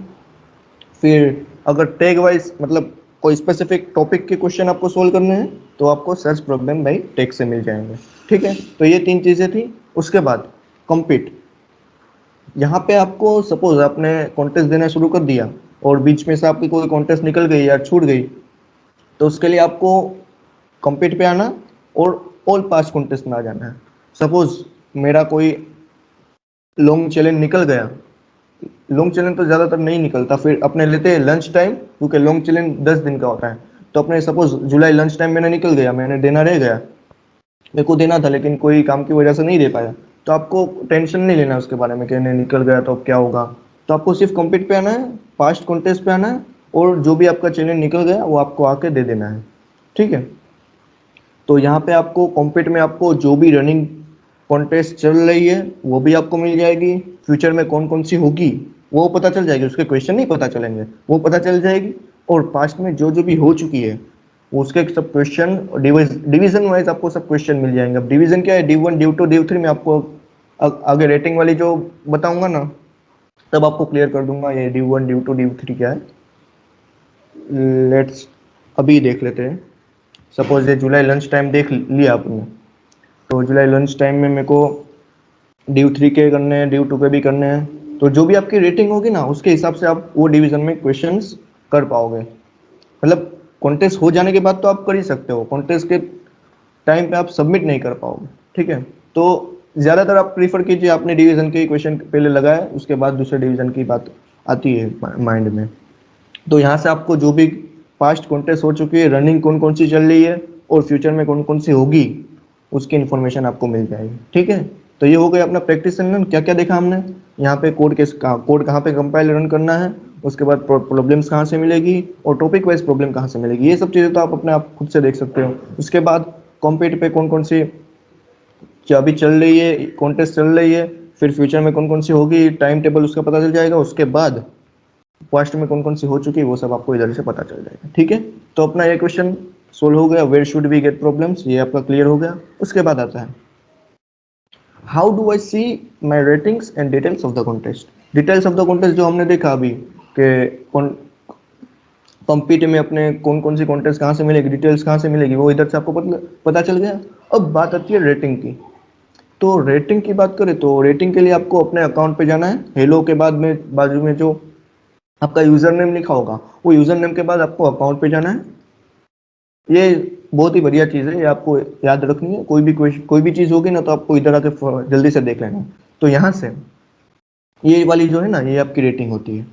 फिर अगर टैग वाइज, मतलब कोई स्पेसिफिक टॉपिक के क्वेश्चन आपको सोल्व करने हैं, तो आपको सर्च प्रॉब्लम बाय टैग से मिल जाएंगे। ठीक है, तो ये 3 चीज़ें थी। उसके बाद कॉम्पीट। यहाँ पे आपको सपोज आपने कॉन्टेस्ट देना शुरू कर दिया और बीच में से आपकी कोई कॉन्टेस्ट निकल गई या छूट गई, तो उसके लिए आपको कॉम्पीट पे आना और ऑल पास कॉन्टेस्ट में आ जाना है। सपोज मेरा कोई लॉन्ग चैलेंज निकल गया, लॉन्ग चैलेंज तो ज़्यादातर नहीं निकलता, फिर अपने लेते हैं लंच टाइम, क्योंकि लॉन्ग चैलेंज 10 दिन का होता है। तो अपने सपोज जुलाई लंच टाइम मैंने निकल गया, मैंने देना रह गया, मेरे को देना था लेकिन कोई काम की वजह से नहीं दे पाया, तो आपको टेंशन नहीं लेना उसके बारे में कि नहीं निकल गया तो अब क्या होगा। तो आपको सिर्फ कॉम्पीट पे आना है, पास्ट कॉन्टेस्ट पे आना है, और जो भी आपका चैलेंज निकल गया वो आपको आके दे देना है। ठीक है, तो यहाँ पे आपको कॉम्पीट में आपको जो भी रनिंग कॉन्टेस्ट चल रही है वो भी आपको मिल जाएगी, फ्यूचर में कौन कौन सी होगी वो पता चल जाएगी, उसके क्वेश्चन नहीं पता चलेंगे, वो पता चल जाएगी। और पास्ट में जो जो भी हो चुकी है उसके सब क्वेश्चन डिवीजन वाइज आपको सब क्वेश्चन मिल जाएंगे। अब डिवीजन क्या है, div 1 div 2 div 3 में आपको आगे रेटिंग वाली जो बताऊंगा ना तब आपको क्लियर कर दूंगा ये div 1 div 2 div 3 क्या है। लेट्स अभी देख लेते हैं। सपोज ये जुलाई लंच टाइम देख लिया आपने, तो जुलाई लंच टाइम में मेरे को div 3 के करने हैं, div 2 के भी करने हैं, तो जो भी आपकी रेटिंग होगी ना उसके हिसाब से आप वो डिवीजन में क्वेश्चंस कर पाओगे। मतलब कॉन्टेस्ट हो जाने के बाद तो आप कर ही सकते हो, कॉन्टेस्ट के टाइम पे आप सबमिट नहीं कर पाओगे। ठीक है, तो ज़्यादातर आप प्रीफर कीजिए आपने डिवीज़न के क्वेश्चन पहले लगाए, उसके बाद दूसरे डिवीज़न की बात आती है माइंड में। तो यहाँ से आपको जो भी पास्ट कॉन्टेस्ट हो चुकी है, रनिंग कौन कौन सी चल रही है और फ्यूचर में कौन कौन सी होगी उसकी इन्फॉर्मेशन आपको मिल जाएगी। ठीक है, तो ये हो गया अपना प्रैक्टिस एंड लर्न। क्या क्या देखा हमने यहाँ पे, कोड कहाँ पे कंपाइल रन करना है, उसके बाद प्रॉब्लम्स कहाँ से मिलेगी और टॉपिक वाइज प्रॉब्लम कहाँ से मिलेगी, ये सब चीज़ें तो आप अपने आप खुद से देख सकते हो। उसके बाद कॉम्पीट पे कौन कौन सी अभी चल रही है, कॉन्टेस्ट चल रही है, फिर फ्यूचर में कौन कौन सी होगी, टाइम टेबल उसका पता चल जाएगा। उसके बाद पास्ट में कौन कौन सी हो चुकी है वो सब आपको इधर से पता चल जाएगा। ठीक है, तो अपना ये क्वेश्चन सोल्व हो गया, where should we get problems, ये आपका क्लियर हो गया। उसके बाद आता है how do I see my ratings and details of the contest. Details of the contest जो हमने देखा अभी कि कॉम्पिट में अपने कौन कौन सी कॉन्टेस्ट कहाँ से मिलेगी, डिटेल्स कहाँ से मिलेगी, वो इधर से आपको पता चल गया। अब बात आती है रेटिंग की। तो रेटिंग की बात करें तो रेटिंग के लिए आपको अपने अकाउंट पे जाना है। हेलो के बाद में बाजू में जो आपका यूजर नेम लिखा होगा, वो यूजर नेम के बाद आपको अकाउंट पे जाना है। ये बहुत ही बढ़िया चीज़ है, ये आपको याद रखनी है। कोई भी चीज़ होगी ना तो आपको इधर आके जल्दी से देख लेना। तो यहाँ से ये वाली जो है ना, ये आपकी रेटिंग होती है।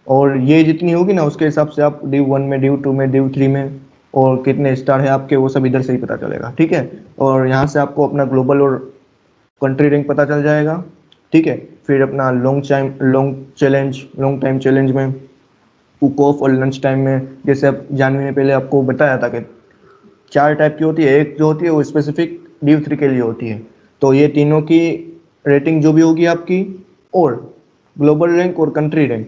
और ये जितनी होगी ना उसके हिसाब से आप डिव 1 में, डिव 2 में, डिव 3 में और कितने स्टार है आपके, वो सब इधर से ही पता चलेगा। ठीक है। और यहाँ से आपको अपना ग्लोबल और कंट्री रैंक पता चल जाएगा। ठीक है। फिर अपना लॉन्ग टाइम चैलेंज में, कुक ऑफ और लंच टाइम में, जैसे अब जानवी ने पहले आपको बताया था कि 4 टाइप की होती है। एक जो होती है वो स्पेसिफिक डिव 3 के लिए होती है। तो ये तीनों की रेटिंग जो भी होगी आपकी, और ग्लोबल रैंक और कंट्री रैंक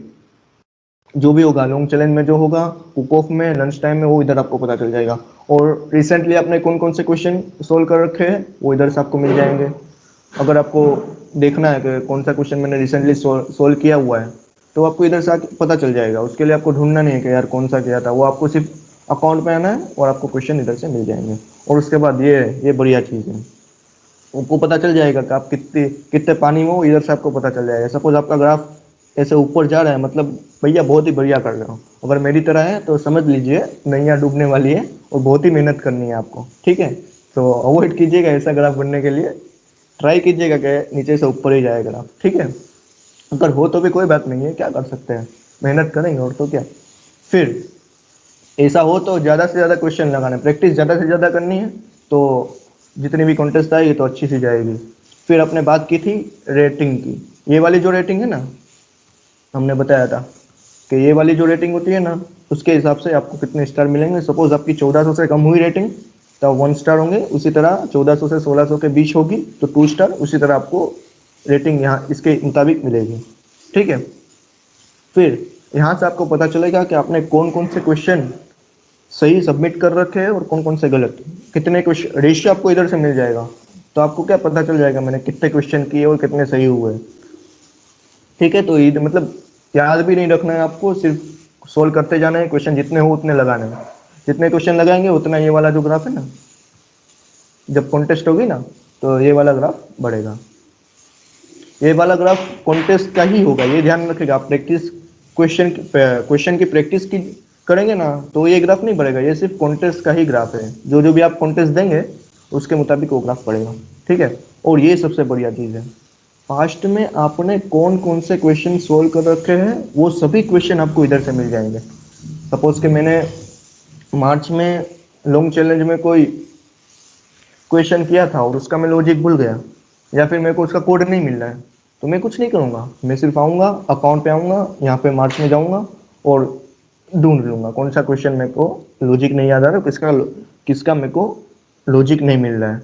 जो भी होगा, लॉन्ग चैलेंज में जो होगा, कुक ऑफ में, लंच टाइम में, वो इधर आपको पता चल जाएगा। और रिसेंटली आपने कौन कौन से क्वेश्चन सोल्व कर रखे हैं वो इधर से आपको मिल जाएंगे। अगर आपको देखना है कि कौन सा क्वेश्चन मैंने रिसेंटली सोल्व किया हुआ है, तो आपको इधर से पता चल जाएगा। उसके लिए आपको ढूंढना नहीं है कि यार कौन सा किया था, वो आपको सिर्फ अकाउंट में आना है और आपको क्वेश्चन इधर से मिल जाएंगे। और उसके बाद ये बढ़िया चीज़ है, आपको पता चल जाएगा कि आप कितने कितने पानी में हो, इधर से आपको पता चल जाएगा। सपोज आपका ग्राफ ऐसे ऊपर जा रहा है, मतलब भैया बहुत ही बढ़िया कर रहे हो। अगर मेरी तरह है तो समझ लीजिए नैया डूबने वाली है और बहुत ही मेहनत करनी है आपको। ठीक है। तो अवॉइड कीजिएगा ऐसा ग्राफ बनने के लिए। ट्राई कीजिएगा कि नीचे से ऊपर ही जाए ग्राफ। ठीक है। अगर हो तो भी कोई बात नहीं है, क्या कर सकते हैं, मेहनत करेंगे और तो क्या। फिर ऐसा हो तो ज़्यादा से ज़्यादा क्वेश्चन लगाना, प्रैक्टिस ज़्यादा से ज़्यादा करनी है। तो जितनी भी कॉन्टेस्ट आएगी तो अच्छी सी जाएगी। फिर आपने बात की थी रेटिंग की। ये वाली जो रेटिंग है ना, हमने बताया था कि ये वाली जो रेटिंग होती है ना, उसके हिसाब से आपको कितने स्टार मिलेंगे। सपोज आपकी 1400 से कम हुई रेटिंग तो 1 स्टार होंगे। उसी तरह 1400 से 1600 के बीच होगी तो 2 स्टार। उसी तरह आपको रेटिंग यहाँ इसके मुताबिक मिलेगी। ठीक है। फिर यहाँ से आपको पता चलेगा कि आपने कौन कौन से क्वेश्चन सही सबमिट कर रखे हैं और कौन कौन से गलत। कितने क्वेश्चन रेशियो आपको इधर से मिल जाएगा। तो आपको क्या पता चल जाएगा मैंने कितने क्वेश्चन किए और कितने सही हुए। ठीक है। तो ये मतलब याद भी नहीं रखना है आपको, सिर्फ सोल्व करते जाना है। क्वेश्चन जितने हो उतने लगाने हैं। जितने क्वेश्चन लगाएंगे उतना ये वाला जो ग्राफ है ना, जब कॉन्टेस्ट होगी ना तो ये वाला ग्राफ बढ़ेगा। ये वाला ग्राफ कॉन्टेस्ट का ही होगा, ये ध्यान रखिएगा। आप प्रैक्टिस क्वेश्चन की प्रैक्टिस की करेंगे ना तो ये ग्राफ नहीं बढ़ेगा। ये सिर्फ कॉन्टेस्ट का ही ग्राफ है। जो जो भी आप कॉन्टेस्ट देंगे उसके मुताबिक वो ग्राफ बढ़ेगा। ठीक है। और ये सबसे बढ़िया चीज़ है, पास्ट में आपने कौन कौन से क्वेश्चन सोल्व कर रखे हैं वो सभी क्वेश्चन आपको इधर से मिल जाएंगे। सपोज कि मैंने मार्च में लॉन्ग चैलेंज में कोई क्वेश्चन किया था और उसका मैं लॉजिक भूल गया, या फिर मेरे को उसका कोड नहीं मिल रहा है, तो मैं कुछ नहीं करूँगा। मैं सिर्फ आऊँगा, अकाउंट पे आऊँगा, यहाँ पे मार्च में जाऊँगा और ढूंढ लूँगा कौन सा क्वेश्चन मेरे को लॉजिक नहीं याद आ रहा, किसका किसका मेरे को लॉजिक नहीं मिल रहा है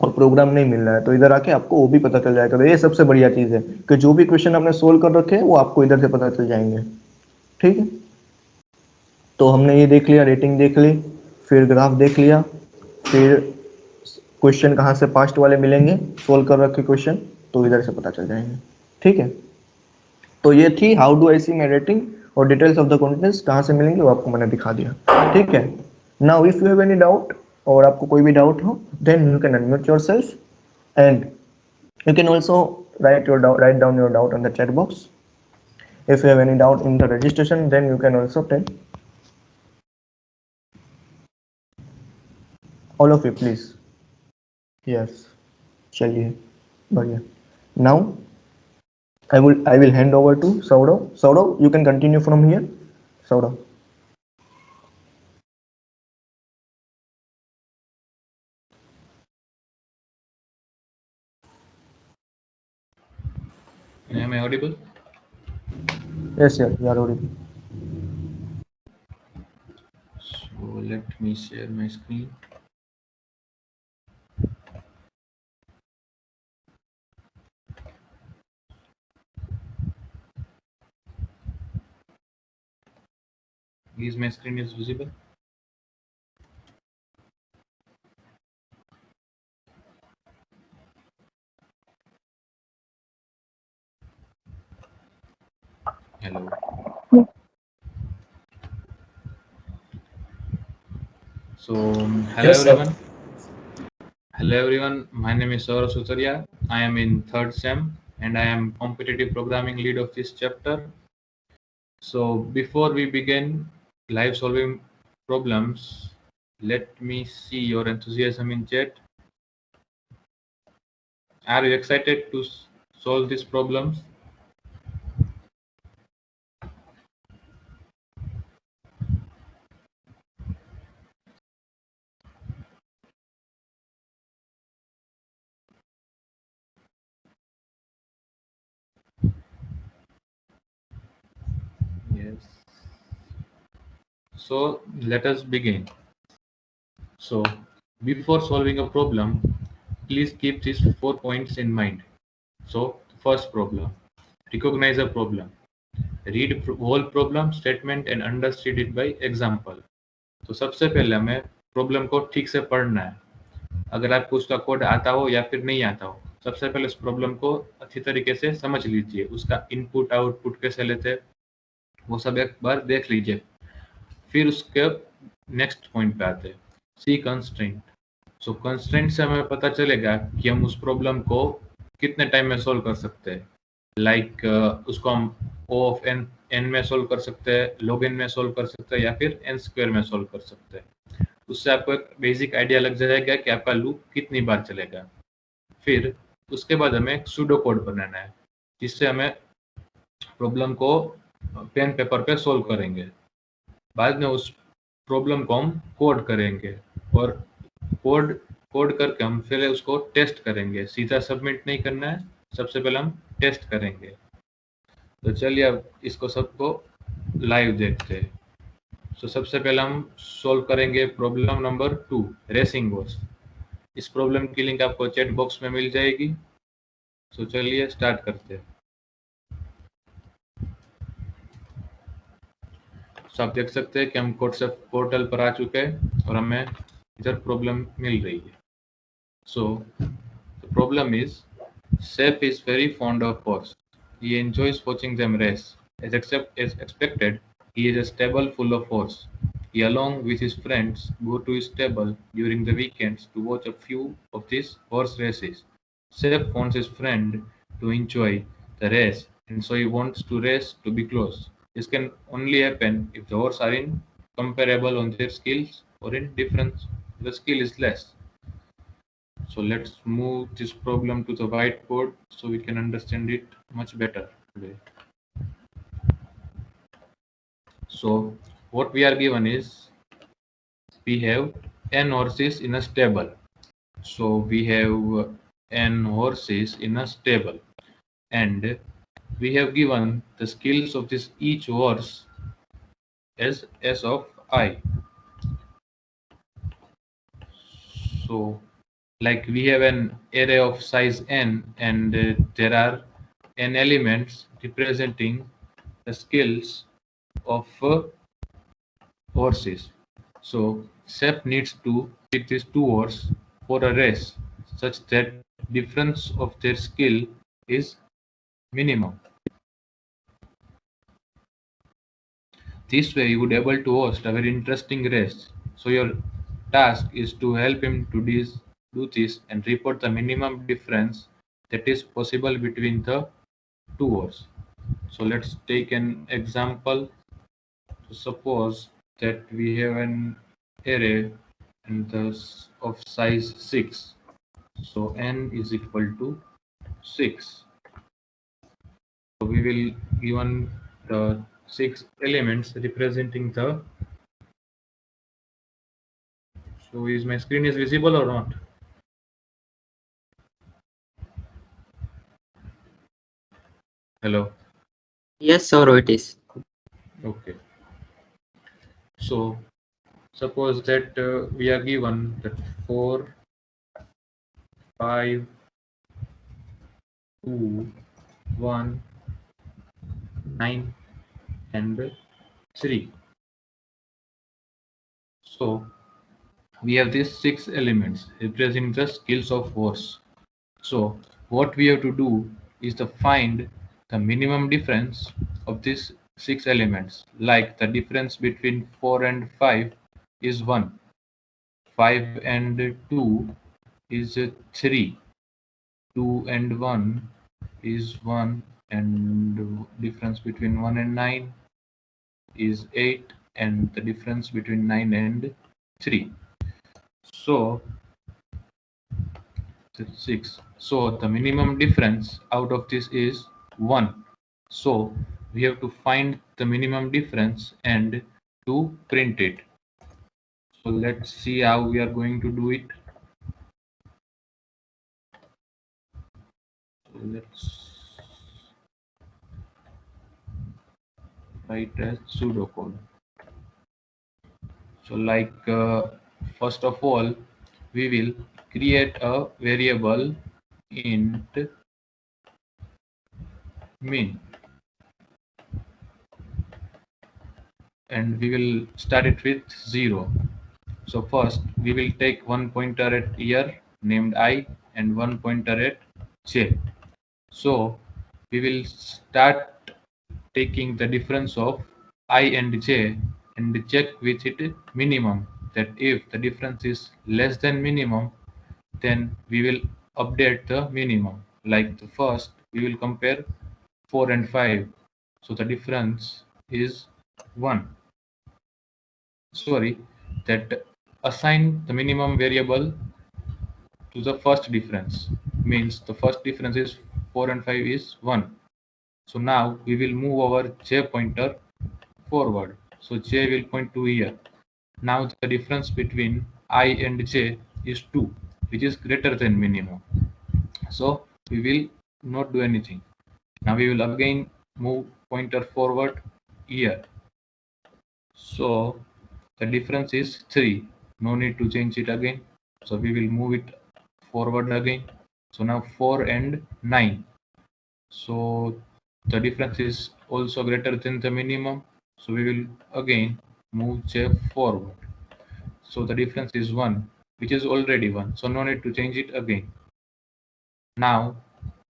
और प्रोग्राम नहीं मिल रहा है। तो इधर आके आपको वो भी पता चल जाएगा। तो ये सबसे बढ़िया चीज़ है कि जो भी क्वेश्चन आपने सोल्व कर रखे हैं वो आपको इधर से पता चल जाएंगे। ठीक है। तो हमने ये देख लिया, रेटिंग देख ली, फिर ग्राफ देख लिया, फिर क्वेश्चन कहाँ से पास्ट वाले मिलेंगे, सोल्व कर रखे क्वेश्चन तो इधर से पता चल जाएंगे। ठीक है। तो ये थी how do I see my rating, और डिटेल्स ऑफ द कॉन्टेंट्स कहाँ से मिलेंगे वो आपको मैंने दिखा दिया। ठीक है। Now if you have any doubt, और आपको कोई भी डाउट हो, then you can unmute yourself and you can also write down your doubt on the chat box. If you have any doubt in the registration, then you can also tell. All of you, please. Yes. चलिए बढ़िया। Now I will hand over to Saurav. Saurav, you can continue from here. Saurav. Am I audible? Yes, sir. You are audible. So let me share my screen. Is my screen is visible? Hello. Yes. So, hello Yes, sir. everyone. Hello everyone. My name is Saurabh Sutaria. I am in third SEM and I am competitive programming lead of this chapter. So, before we begin live solving problems, let me see your enthusiasm in chat. Are you excited to solve these problems? Yes. So, let us begin. So, before solving a problem, please keep these 4 points in mind. So, first problem, recognize a problem. Read whole problem statement and understand it by example. तो सबसे पहले हमें problem को ठीक से पढ़ना है. अगर आपको उसका कोड आता हो या फिर नहीं आता हो, सबसे पहले उस प्रॉब्लम को अच्छी तरीके से समझ लीजिए. उसका इनपुट आउटपुट कैसे लेते हैं वो सब एक बार देख लीजिए. फिर उसके नेक्स्ट पॉइंट पे आते हैं, सी कंस्ट्रेंट. सो कंस्ट्रेंट से हमें पता चलेगा कि हम उस प्रॉब्लम को कितने टाइम में सोल्व कर सकते हैं. लाइक उसको हम ओ ऑफ एन एन में सोल्व कर सकते हैं, log n में सोल्व कर सकते हैं या फिर n स्क्वायर में सोल्व कर सकते हैं. उससे आपको एक बेसिक आइडिया लग जाएगा कि आपका लूप कितनी बार चलेगा. फिर उसके बाद हमें एक सूडो कोड बनाना है जिससे हमें प्रॉब्लम को पेन पेपर पे सोल्व करेंगे. बाद में उस प्रॉब्लम को हम कोड करेंगे और कोड कोड करके हम पहले उसको टेस्ट करेंगे. सीधा सबमिट नहीं करना है, सबसे पहले हम टेस्ट करेंगे. तो चलिए अब इसको सबको लाइव देखते हैं. तो सबसे पहले हम सॉल्व करेंगे प्रॉब्लम नंबर 2, रेसिंग हॉर्स. इस प्रॉब्लम की लिंक आपको चैट बॉक्स में मिल जाएगी. तो चलिए स्टार्ट करते हैं. तो आप देख सकते हैं कि हम कोडसेप पोर्टल पर आ चुके हैं और हमें इधर प्रॉब्लम मिल रही है. So the problem is, Seth is very fond of horse. He enjoys watching them race. As expected, he is a stable full of horse. He, along with his friends, go to his stable during the weekends to watch a few of these horse races. Seth wants his friend to enjoy the race, and so he wants to race to be close. This can only happen if the horse are in comparable on their skills or in difference. The skill is less. So let's move this problem to the whiteboard so we can understand it much better today. So what we are given is we have n horses in a stable. So we have n horses in a stable and we have given the skills of this each horse as s of I. So like we have an array of size n and there are n elements representing the skills of horses. So Seth needs to pick these two horses for a race such that difference of their skill is minimum. This way you would able to host a very interesting race. So your task is to help him to do this and report the minimum difference that is possible between the two horses. So let's take an example. So suppose that we have an array and thus of size 6. So n is equal to 6. So we will given the 6 elements representing the. So is my screen is visible or not? Hello. Yes, Saurav, it is. Okay. So suppose that we are given that 4, 5, 2, 1, 9 and 3. So we have these 6 elements representing the skills of horse. So what we have to do is to find the minimum difference of these 6 elements, like the difference between 4 and 5 is 1, 5 and 2 is 3, 2 and 1 is 1, and difference between 1 and 9 is 8, and the difference between 9 and 3. So 6. So the minimum difference out of this is 1. So we have to find the minimum difference and to print it. So let's see how we are going to do it. So let's write as pseudocode. So first of all, we will create a variable int min, and we will start it with 0. So first we will take one pointer at year named I and one pointer at j. So we will start taking the difference of I and j and check with it minimum, that if the difference is less than minimum, then we will update the minimum. Like the first, we will compare 4 and 5. So the difference is 1. Sorry, that assign the minimum variable to the first difference. Means the first difference is 4 and 5 is 1. So now we will move our j pointer forward. So j will point to here. Now the difference between I and j is 2, which is greater than minimum. So we will not do anything. Now we will again move pointer forward here. So the difference is 3. No need to change it again. So we will move it forward again. So now 4 and 9. So the difference is also greater than the minimum. So we will again move j forward. So the difference is 1, which is already 1. So no need to change it again. Now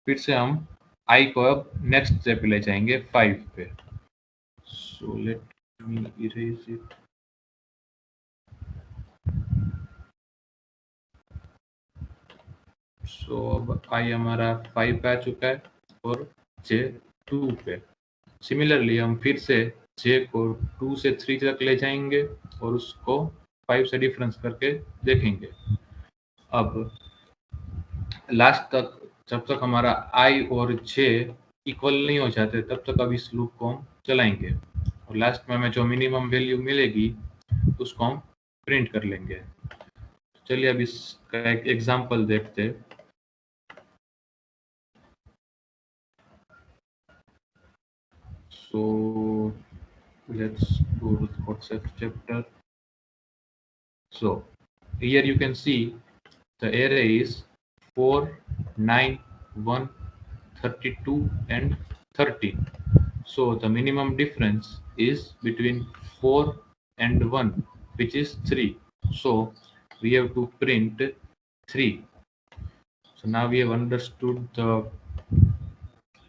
फिर से हम I को अब next step पे ले जाएंगे 5 पे. So let me erase it. So अब I हमारा 5 पे आ चुका है और J 2 पे. सिमिलरली हम फिर से J को 2 से 3 तक ले जाएंगे और उसको 5 से डिफरेंस करके देखेंगे. अब लास्ट तक जब तक हमारा I और J इक्वल नहीं हो जाते तब तक अब इस लूप को हम चलाएंगे और लास्ट में हमें जो मिनिमम वैल्यू मिलेगी उसको हम प्रिंट कर लेंगे. चलिए अब इसका एक एग्जांपल देखते हैं. So let's go to the concept chapter. So here you can see the array is 4, 9, 1, 32 and 13. So the minimum difference is between 4 and 1, which is 3. So we have to print 3. So now we have understood the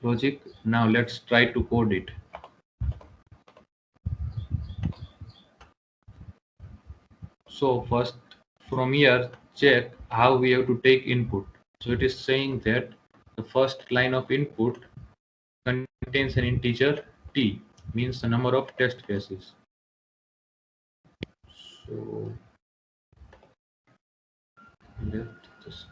logic. Now let's try to code it. So first from here check how we have to take input. So it is saying that the first line of input contains an integer t, means the number of test cases. So let us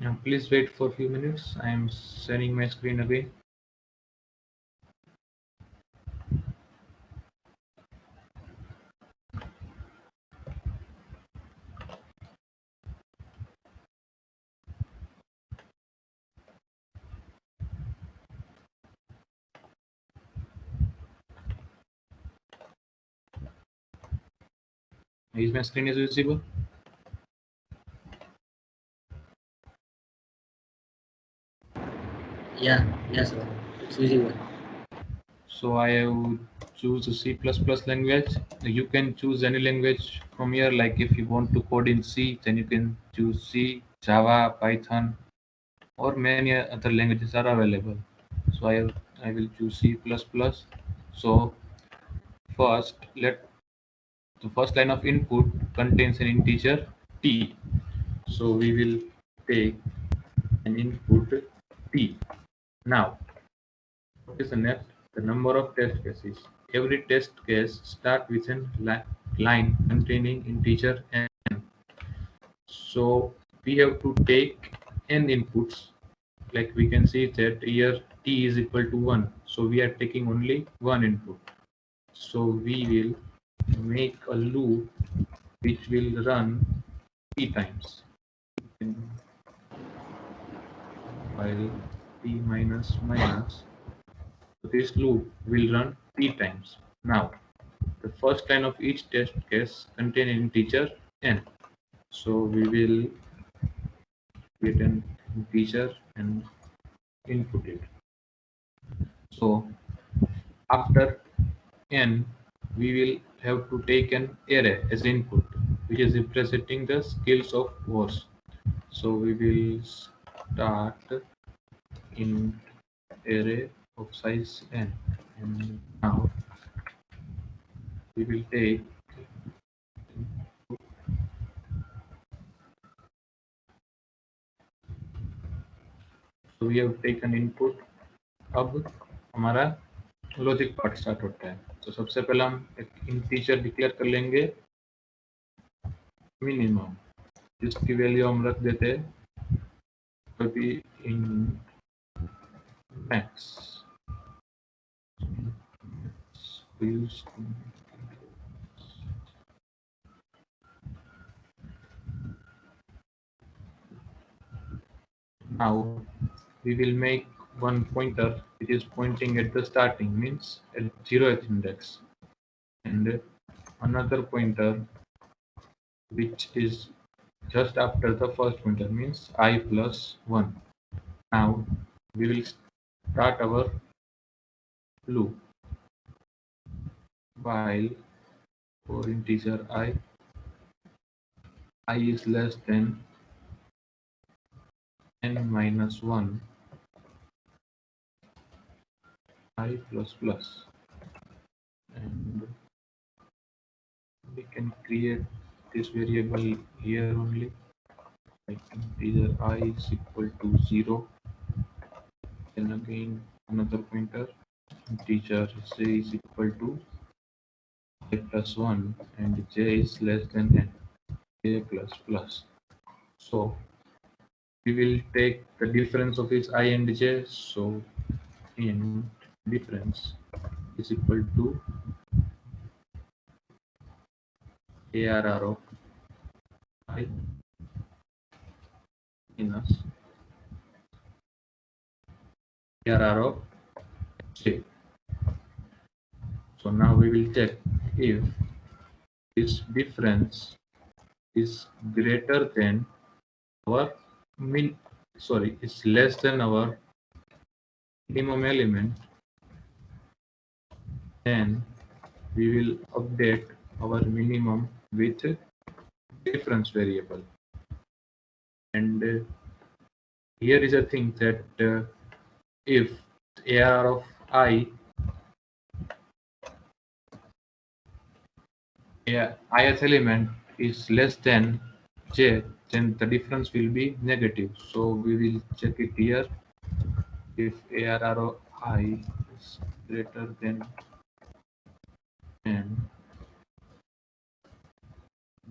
now please wait for a few minutes. I am sharing my screen again. Is my screen is visible? Yeah, yes, sir. It's visible. So I have choose C++ language. You can choose any language from here. Like if you want to code in C, then you can choose C, Java, Python, or many other languages are available. So I will choose C++. So first, let the first line of input contains an integer t. So we will take an input t. Now, what is the next? The number of test cases. Every test case start with a line containing integer n. So we have to take n inputs. Like we can see that here t is equal to 1. So we are taking only one input. So we will make a loop which will run t times. While t minus minus, this loop will run t times. Now, the first line of each test case contain an integer n. So we will get an integer and input it. So after n, we will have to take an array as input, which is representing the skills of horse. So we will start in array of size n, and now we will take so we have taken input. अब हमारा logic part start होता है. तो सबसे पहले हम एक integer declare कर लेंगे मिनिमम, जिसकी वैल्यू हम रख देते हैं कभी इन max. Now we will make one pointer which is pointing at the starting, means at 0th index, and another pointer which is just after the first pointer, means I plus 1. Now we will start our loop while for integer I is less than n minus 1 I plus plus, and we can create this variable here only, like integer I is equal to 0, then again another pointer integer j is equal to I plus 1 and j is less than n, j plus plus. So we will take the difference of this I and j. So in difference is equal to ARR of I minus ARR of j. So now we will check if this difference is greater than our is less than our minimum element, then we will update our minimum with difference variable. And here is a thing that if ARR of I ith element is less than j, then the difference will be negative. So we will check it here. If ARR of I is greater than n,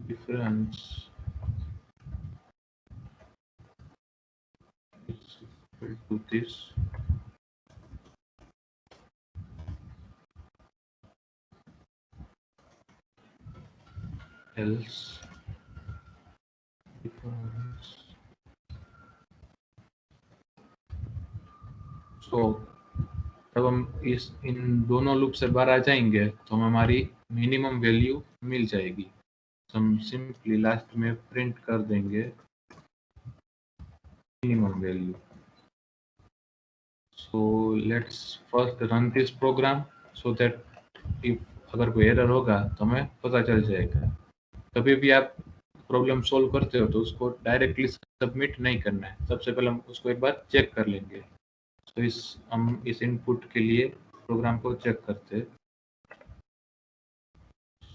difference is equal to this. Else difference. So जब हम इस इन दोनों loop से बाहर आ जाएंगे तो हमें हमारी मिनिमम वैल्यू मिल जाएगी. हम सिंपली लास्ट में प्रिंट कर देंगे minimum value. So let's first run this program so that if अगर कोई एरर होगा तो हमें पता चल जाएगा. कभी भी आप प्रॉब्लम सोल्व करते हो तो उसको डायरेक्टली सबमिट नहीं करना है. सबसे पहले हम उसको एक बार चेक कर लेंगे. तो हम इस इनपुट के लिए प्रोग्राम को चेक करते हैं.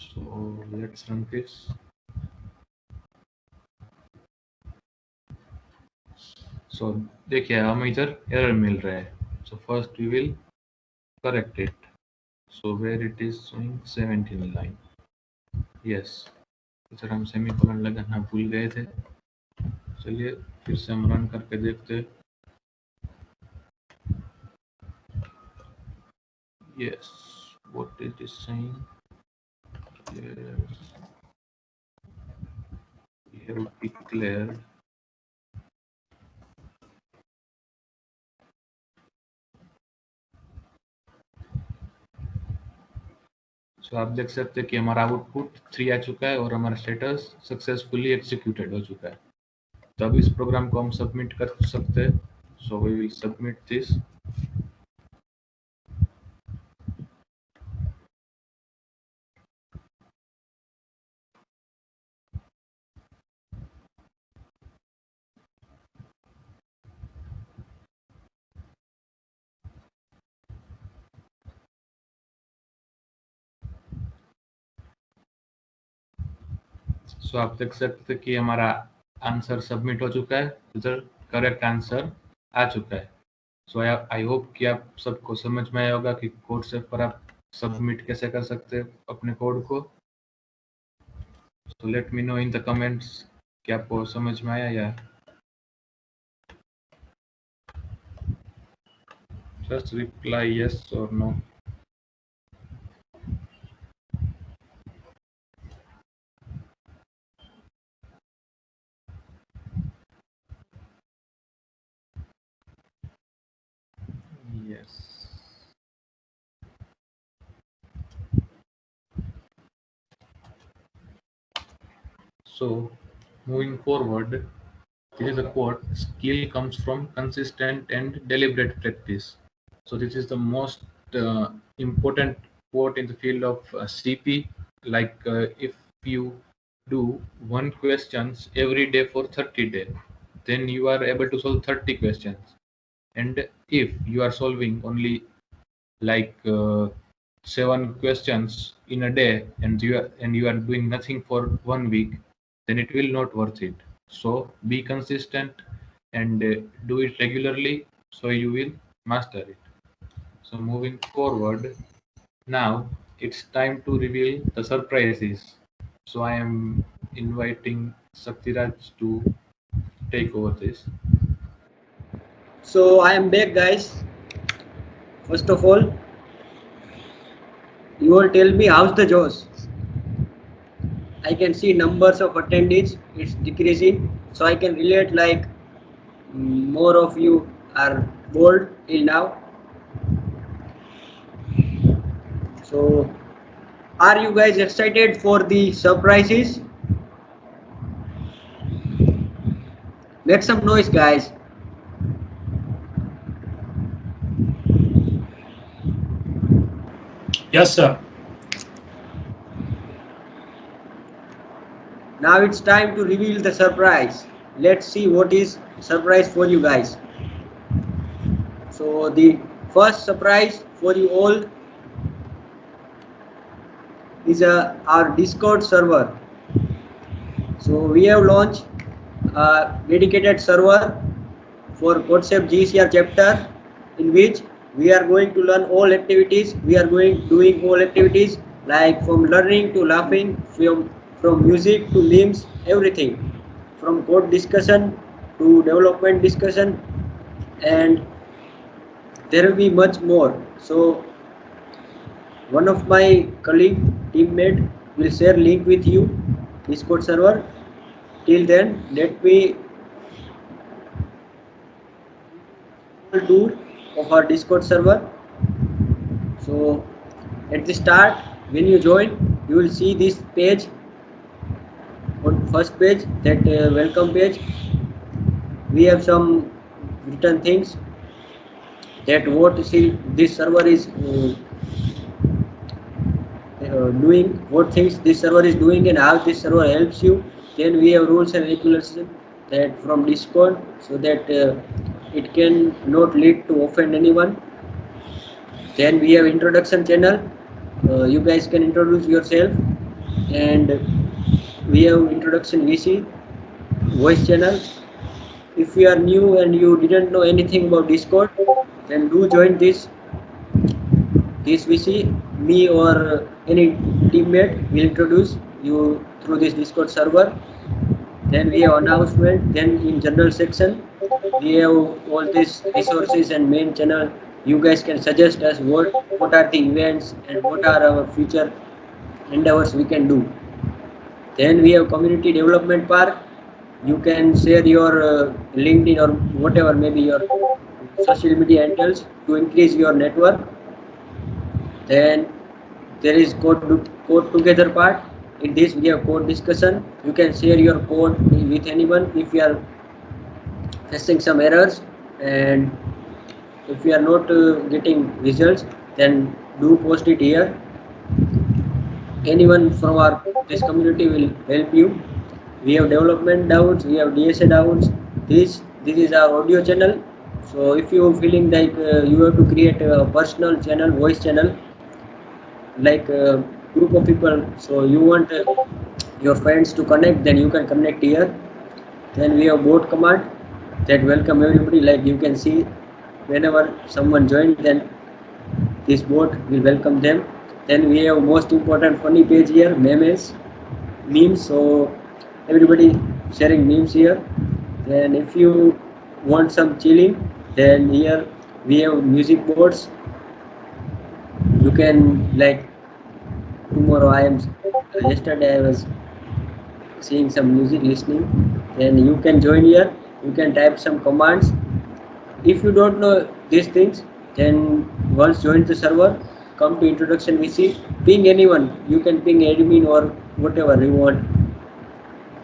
So let's run this. So देखिए हमें इधर एरर मिल रहा है. So first we will correct it. So where it is showing 17 line. Yes. इधर हम सेमीकोलन लगाना भूल गए थे. चलिए फिर से हम रन करके देखते हैं. Yes. What it is saying? Yes. We have declared. So आप देख सकते हैं कि हमारा आउटपुट 3 आ चुका है और हमारा स्टेटस सक्सेसफुली एग्जीक्यूटेड हो चुका है. तो अब इस प्रोग्राम को हम सबमिट कर सकते हैं. So we will submit this. So आप देख सकते हैं कि हमारा आंसर सबमिट हो चुका है. इधर करेक्ट आंसर आ चुका है. सो आई होप कि आप सबको समझ में आया होगा कि कोड सेव पर आप सबमिट कैसे कर सकते हैं अपने कोड को. So let me no in the comments कि आपको समझ में आया या जस्ट रिप्लाई यस और no. Yes. So moving forward, this is a quote: skill comes from consistent and deliberate practice. So this is the most important quote in the field of CP. Like if you do one questions every day for 30 days, then you are able to solve 30 questions. And if you are solving only like 7 questions in a day and you are doing nothing for 1 week, then it will not worth it. So be consistent and do it regularly so you will master it. So moving forward, now it's time to reveal the surprises. So I am inviting Saktiraj to take over this. So I am back, guys. First of all, you all tell me how's the Josh. I can see numbers of attendees, it's decreasing, so I can relate like more of you are bored till now. So are you guys excited for the surprises? Make some noise, guys. Yes, sir. Now it's time to reveal the surprise. Let's see what is surprise for you guys. So the first surprise for you all is our Discord server. So we have launched a dedicated server for CodeSafe GCR chapter, in which we are going to learn all activities. We are doing all activities like from learning to laughing, from music to memes, everything, from code discussion to development discussion, and there will be much more. So one of my colleague teammate will share link with you Discord server. Till then, let me tour of our Discord server. So at the start, when you join, you will see this page first page, that welcome page, we have some written things that what this server is doing, what things this server is doing and how this server helps you. Then we have rules and regulations that from Discord, so that it can not lead to offend anyone. Then we have introduction channel. You guys can introduce yourself, and we have introduction VC voice channel. If you are new and you didn't know anything about Discord, then do join this VC. Me or any teammate will introduce you through this Discord server. Then we have announcement. Then in general section, we have all these resources and main channel. You guys can suggest us what are the events and what are our future endeavors we can do. Then we have community development part. You can share your LinkedIn or whatever, maybe your social media handles to increase your network. Then there is code together part. In this we have code discussion. You can share your code with anyone if you are facing some errors, and if you are not getting results, then do post it here. Anyone from our this community will help you. We have development doubts, we have DSA doubts. This is our audio channel. So if you feeling like you have to create a personal channel, voice channel, like a group of people, so you want your friends to connect, then you can connect here. Then we have bot command that welcome everybody. Like you can see, whenever someone joins, then this bot will welcome them. Then we have most important funny page here, memes. So everybody sharing memes here. Then if you want some chilling, then here we have music boards. You can, like, tomorrow yesterday I was seeing some music listening. Then you can join here. You can type some commands. If you don't know these things, then once join the server, come to introduction VC, ping anyone. You can ping admin or whatever you want.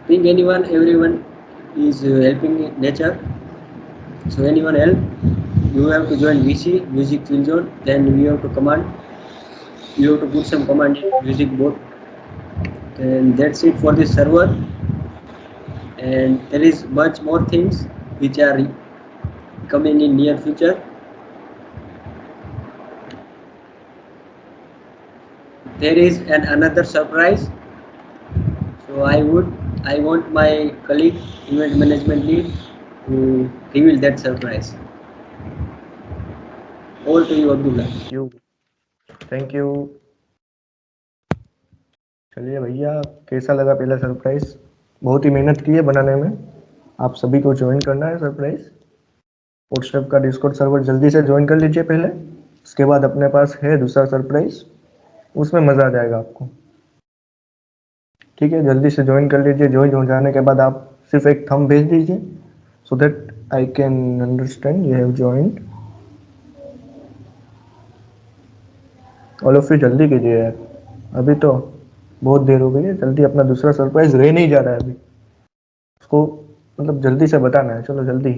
Ping anyone, everyone is helping nature. So anyone help, you have to join VC, music field zone. Then you have to you have to put some command in music board. And that's it for this server. And there is much more things which are coming in near future. There is another surprise. So I want my colleague, event management lead, to reveal that surprise. Over to you, Abdullah. You thank you. चलिए भैया, कैसा लगा पहला surprise? बहुत ही मेहनत की है बनाने में। आप सभी को ज्वाइन करना है सरप्राइज। व्हाट्सएप का डिस्कॉर्ड सर्वर जल्दी से ज्वाइन कर लीजिए पहले, उसके बाद अपने पास है दूसरा सरप्राइज, उसमें मजा आ जाएगा आपको। ठीक है, जल्दी से ज्वाइन कर लीजिए। ज्वाइन हो जाने के बाद आप सिर्फ एक थंब भेज दीजिए, so that I can understand you have joined. All of you जल्दी कीजिए यार, अभी तो बहुत देर हो गई है। जल्दी, अपना दूसरा सरप्राइज रह नहीं जा रहा है अभी, उसको मतलब जल्दी से बताना है। चलो जल्दी।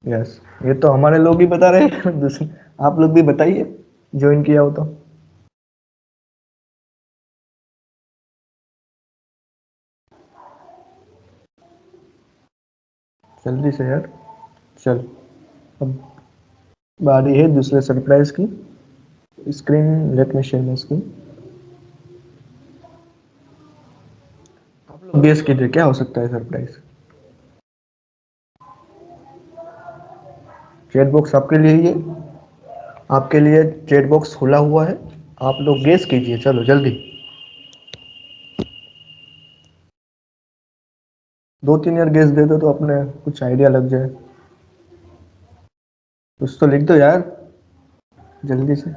यस, ये तो हमारे लोग ही बता रहे हैं दूसरे आप लोग भी बताइए, ज्वाइन किया हो तो। जल्दी से यार, चल। अब बारी है दूसरे सरप्राइज की। Screen let me share my screen. आप लोग गेस कीजिए क्या हो सकता है सरप्राइज। चैट बॉक्स आपके लिए ही है, आपके लिए चैट बॉक्स खुला हुआ है। आप लोग गेस कीजिए, चलो जल्दी। 2-3 यार गेस दे दो तो अपने कुछ आइडिया लग जाए। कुछ तो लिख दो यार जल्दी से।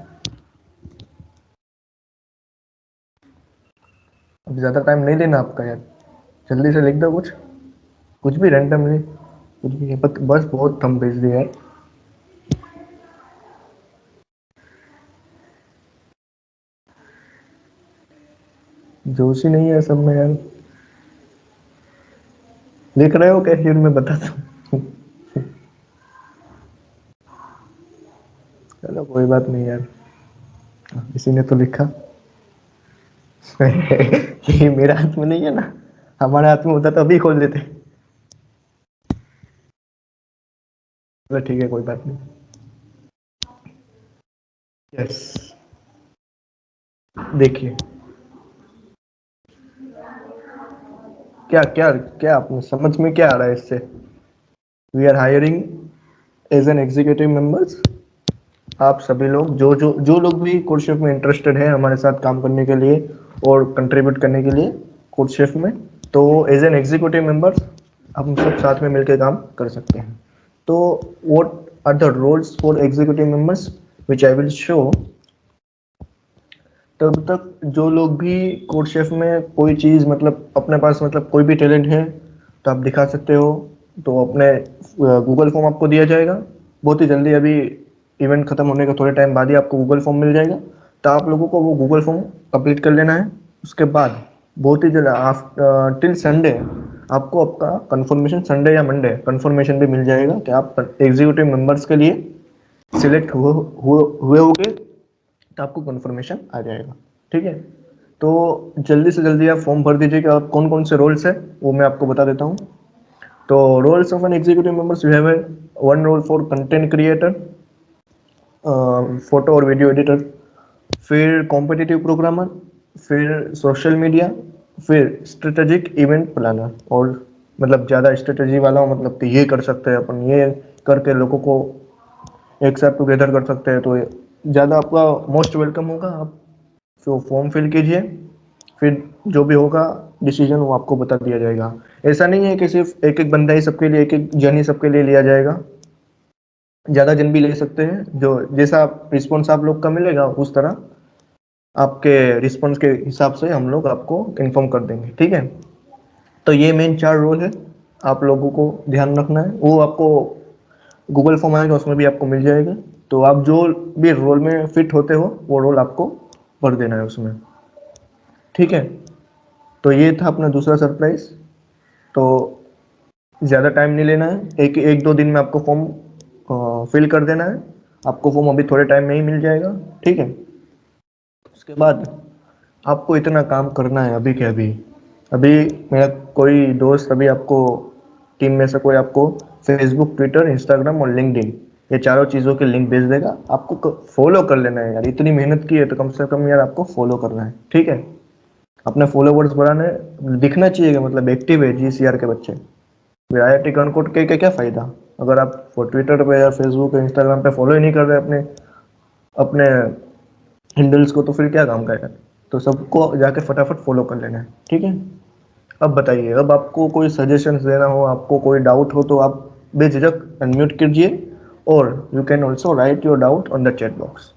अब ज्यादा टाइम नहीं लेना आपका यार, जल्दी से लिख दो कुछ भी रैंडमली, कुछ भी। बस बहुत थंब भेज दिया यार। जोश ही नहीं है सब में यार। लिख रहे हो क्या? फिर मैं बताता हूँ। चलो कोई बात नहीं यार, किसी ने तो लिखा। ये मेरे हाथ में नहीं है ना, हमारे हाथ में होता तो अभी खोल देते। चलो ठीक है, कोई बात नहीं। यस, देखिए क्या क्या क्या आपने समझ में क्या आ रहा है इससे? We are hiring as an executive members. आप सभी लोग जो लोग भी कोर्स में इंटरेस्टेड है हमारे साथ काम करने के लिए और कंट्रीब्यूट करने के लिए कोर्स में, तो एज एन एग्जीक्यूटिव मेंबर्स हम सब साथ में मिलकर काम कर सकते हैं। तो what are the roles for executive members which I will show. तब तक जो लोग भी कोर्स में कोई चीज़ मतलब अपने पास मतलब कोई भी टैलेंट है तो आप दिखा सकते हो। तो अपने गूगल फॉर्म आपको दिया जाएगा बहुत ही जल्दी, अभी इवेंट खत्म होने के थोड़े टाइम बाद ही आपको गूगल फॉर्म मिल जाएगा। तो आप लोगों को वो गूगल फॉर्म कंप्लीट कर लेना है। उसके बाद बहुत ही जल्द टिल संडे आपको आपका कंफर्मेशन, संडे या मंडे कंफर्मेशन भी मिल जाएगा कि आप एग्जीक्यूटिव मेंबर्स के लिए सिलेक्ट हुए होंगे, तो आपको कंफर्मेशन आ जाएगा। ठीक है, तो जल्दी से जल्दी आप फॉर्म भर दीजिएगा। आप कौन कौन से रोल्स है वो मैं आपको बता देता हूँ। तो roles of an executive members, you have a one role for content creator, photo और वीडियो एडिटर, फिर कॉम्पिटिटिव प्रोग्रामर, फिर सोशल मीडिया, फिर स्ट्रेटेजिक इवेंट प्लानर। और मतलब ज़्यादा स्ट्रेटेजी वाला हो, मतलब कि ये कर सकते हैं अपन, ये करके लोगों को एक साथ टुगेदर कर सकते हैं, तो ज़्यादा आपका मोस्ट वेलकम होगा। आप तो फॉर्म फिल कीजिए, फिर जो भी होगा डिसीजन वो आपको बता दिया जाएगा। ऐसा नहीं है कि सिर्फ एक एक बंदा ही सबके लिए, एक एक जन ही सबके लिए लिया जाएगा, ज़्यादा जन भी ले सकते हैं। जो जैसा रिस्पॉन्स आप लोग का मिलेगा उस तरह आपके रिस्पॉन्स के हिसाब से हम लोग आपको इन्फॉर्म कर देंगे। ठीक है, तो ये मेन 4 रोल है, आप लोगों को ध्यान रखना है। वो आपको गूगल फॉर्म आएगा उसमें भी आपको मिल जाएगा। तो आप जो भी रोल में फिट होते हो वो रोल आपको भर देना है उसमें। ठीक है, तो ये था अपना दूसरा सरप्राइज। तो ज़्यादा टाइम नहीं लेना है, एक एक दो दिन में आपको फॉर्म फिल कर देना है। आपको फॉर्म अभी थोड़े टाइम में ही मिल जाएगा। ठीक है, उसके बाद आपको इतना काम करना है अभी के अभी। अभी मेरा कोई दोस्त अभी आपको टीम में से कोई आपको फेसबुक, ट्विटर, इंस्टाग्राम और लिंक्डइन ये चारों चीज़ों के लिंक भेज देगा। आपको फॉलो कर लेना है यार, इतनी मेहनत की है तो कम से कम यार आपको फॉलो करना है। ठीक है, अपने फॉलोवर्स बढ़ाने, दिखना चाहिए कि मतलब एक्टिव है GCR के बच्चे। फिर IIT कानकोट के क्या फ़ायदा अगर आप ट्विटर पे या फेसबुक या इंस्टाग्राम पे फॉलो ही नहीं कर रहे अपने अपने हैंडल्स को, तो फिर क्या काम करेगा। तो सबको जाके फटाफट फॉलो कर लेना है। ठीक है, अब बताइए, अब आपको कोई सजेशंस देना हो, आपको कोई डाउट हो तो आप बेझिझक अनम्यूट कीजिए, और you can also right your doubt on the chat box.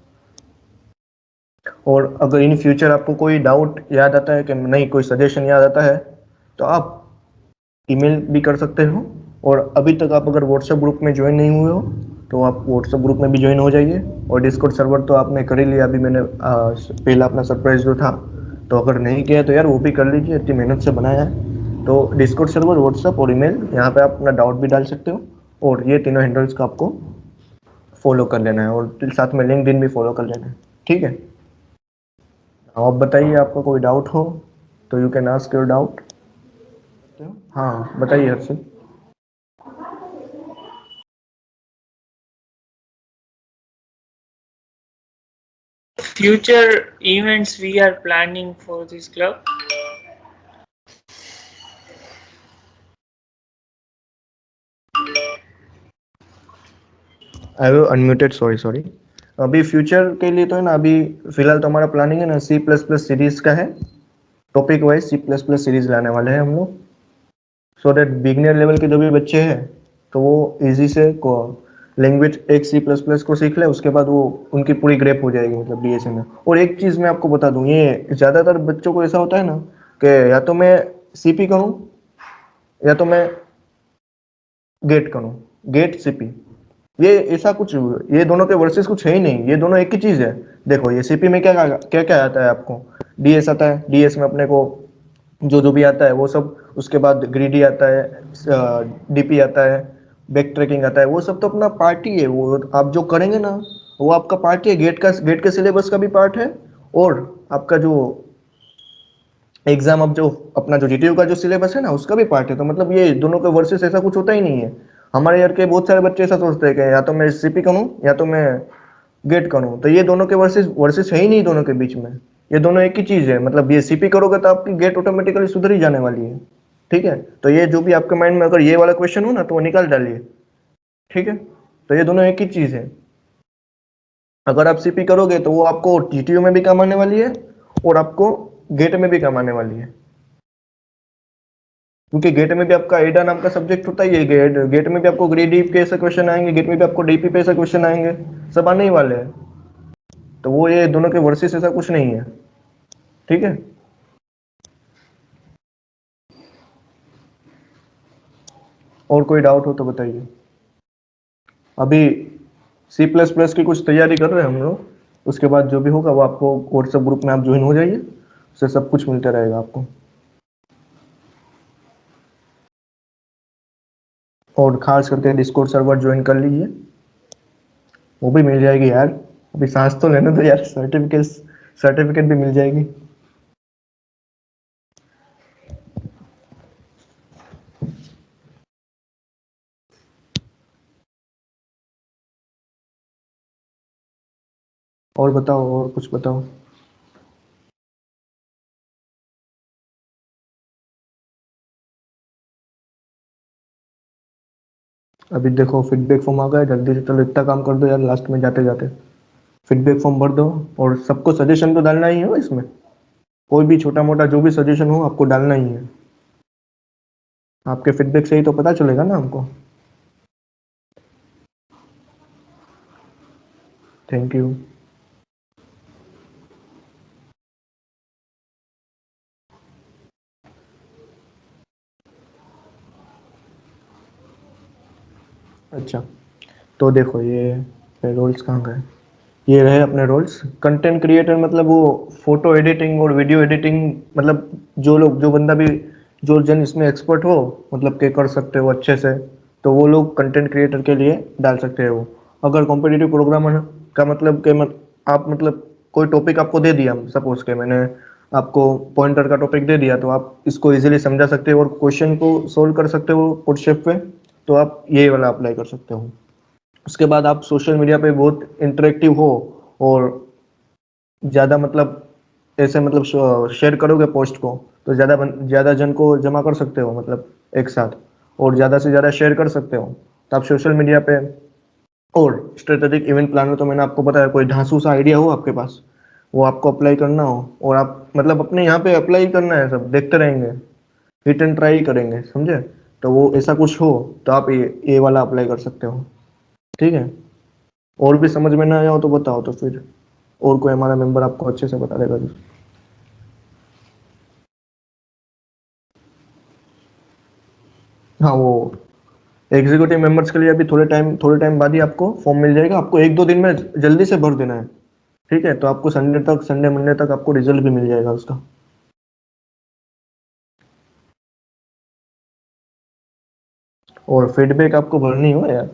और अगर इन फ्यूचर आपको कोई डाउट याद आता है कि नहीं, कोई सजेशन याद आता है, तो आप ईमेल भी कर सकते हो। और अभी तक आप अगर व्हाट्सएप ग्रुप में ज्वाइन नहीं हुए हो तो आप व्हाट्सएप ग्रुप में भी ज्वाइन हो जाइए। और डिस्कॉर्ड सर्वर तो आपने कर ही लिया, अभी मैंने पहला अपना सरप्राइज जो था, तो अगर नहीं किया तो यार वो भी कर लीजिए, इतनी मेहनत से बनाया है। तो डिस्कॉर्ड सर्वर, व्हाट्सएप और ईमेल, यहाँ पे आप अपना डाउट भी डाल सकते हो। और ये तीनों हैंडल्स का आपको फॉलो कर लेना है, और साथ में लिंक्डइन भी फॉलो कर लेना है। ठीक है, आप बताइए, आपका कोई डाउट हो तो you can ask your doubt. हाँ बताइए हर्षित। Future events we are planning for this club. I have unmuted, sorry. अभी फ्यूचर के लिए तो है ना, अभी फिलहाल तो हमारा प्लानिंग है ना C++ सीरीज का है। टॉपिक वाइज C++ सीरीज लाने वाले हैं हम लोग, सो दैट बिगनर लेवल के जो भी बच्चे हैं तो वो इजी से लैंग्वेज एक C++ को सीख ले, उसके बाद वो उनकी पूरी ग्रेप हो जाएगी मतलब BSc में। और एक चीज़ मैं आपको बता दूं, ये ज़्यादातर बच्चों को ऐसा होता है ना कि या तो मैं CP करूं या तो मैं गेट करूं, गेट CP। ये ऐसा कुछ, ये दोनों के वर्सेस कुछ है ही नहीं, ये दोनों एक ही चीज़ है। देखो ये CP में क्या क्या क्या आता है आपको, DS आता है, DS में अपने को जो जो भी आता है वो सब, उसके बाद ग्रीडी आता है, डीपी आता है, बैक ट्रैकिंग आता है, वो सब तो अपना पार्ट ही है। वो आप जो करेंगे ना वो आपका पार्ट ही है, गेट के सिलेबस का भी पार्ट है, और आपका जो एग्जाम, अब जो अपना जो जीटीयू का जो सिलेबस है ना उसका भी पार्ट है। तो मतलब ये दोनों के वर्सेस ऐसा कुछ होता ही नहीं है। हमारे यार के बहुत सारे बच्चे ऐसा सोचते हैं कि या तो मैं सीपी करूँ या तो मैं गेट करूँ, तो ये दोनों के वर्सेस वर्सेस है ही नहीं दोनों के बीच में। ये दोनों एक ही चीज है। मतलब ये सीपी करोगे तो आपकी गेट ऑटोमेटिकली सुधर ही जाने वाली है। ठीक है, तो ये जो भी आपके माइंड में अगर ये वाला क्वेश्चन हो ना तो वो निकाल डालिए। ठीक है, तो ये दोनों एक ही चीज है। अगर आप सीपी करोगे तो वो आपको जीटीयू में भी काम आने वाली है और आपको गेट में भी काम आने वाली है, क्योंकि गेट में भी आपका एडा नाम का सब्जेक्ट होता ही है। गेट में भी आपको ग्रेडी के ऐसे क्वेश्चन आएंगे, गेट में भी आपको डीपी पे ऐसे क्वेश्चन आएंगे, सब आने ही वाले हैं। तो वो ये दोनों के वर्सेस ऐसा कुछ नहीं है। ठीक है, और कोई डाउट हो तो बताइए। अभी C++ की कुछ तैयारी कर रहे हैं हम लोग, उसके बाद जो भी होगा वो आपको व्हाट्सएप ग्रुप में आप ज्वाइन हो जाइए, उससे सब कुछ मिलता रहेगा आपको। और खास करके डिस्कॉर्ड सर्वर ज्वाइन कर लीजिए, वो भी मिल जाएगी यार। अभी सांस तो लेने दो यार, सर्टिफिकेट भी मिल जाएगी। और बताओ, और कुछ बताओ। अभी देखो फीडबैक फॉर्म आ गया, जल्दी से चलो इतना काम कर दो यार लास्ट में जाते जाते। फीडबैक फॉर्म भर दो, और सबको सजेशन तो डालना ही है इसमें। कोई भी छोटा मोटा जो भी सजेशन हो आपको डालना ही है। आपके फीडबैक से ही तो पता चलेगा ना हमको। Thank you. अच्छा, तो देखो ये रोल्स कहाँ गए। ये रहे अपने रोल्स। कंटेंट क्रिएटर मतलब वो फोटो एडिटिंग और वीडियो एडिटिंग, मतलब जो बंदा भी, जो जन इसमें एक्सपर्ट हो, मतलब के कर सकते हो अच्छे से, तो वो लोग कंटेंट क्रिएटर के लिए डाल सकते हो। अगर कॉम्पिटिटिव प्रोग्रामर का मतलब के आप मतलब कोई टॉपिक आपको दे दिया, सपोज के मैंने आपको पॉइंटर का टॉपिक दे दिया, तो आप इसको इजीली समझा सकते हो और क्वेश्चन को सोल्व कर सकते हो कोडशेप पे, तो आप ये वाला अप्लाई कर सकते हो। उसके बाद आप सोशल मीडिया पे बहुत इंटरेक्टिव हो और ज़्यादा मतलब ऐसे मतलब शेयर करोगे पोस्ट को, तो ज़्यादा जन को जमा कर सकते हो, मतलब एक साथ, और ज़्यादा से ज़्यादा शेयर कर सकते हो। तो आप सोशल मीडिया पे, और स्ट्रेटेजिक इवेंट प्लानर तो मैंने आपको बताया, कोई धांसू सा आइडिया हो आपके पास, वो आपको अप्लाई करना हो, और आप मतलब अपने यहाँ पे अप्लाई करना है, सब देखते रहेंगे, हिट एंड ट्राई करेंगे, समझे। तो वो ऐसा कुछ हो तो आप ये वाला अप्लाई कर सकते हो। ठीक है, और भी समझ में ना आया हो तो बताओ, तो फिर और कोई हमारा मेंबर आपको अच्छे से बता देगा। हाँ, वो एग्जीक्यूटिव मेंबर्स के लिए अभी थोड़े टाइम बाद ही आपको फॉर्म मिल जाएगा। आपको एक दो दिन में जल्दी से भर देना है। ठीक है, तो आपको संडे मंडे तक आपको रिजल्ट भी मिल जाएगा उसका। और फीडबैक आपको भरनी हो यार।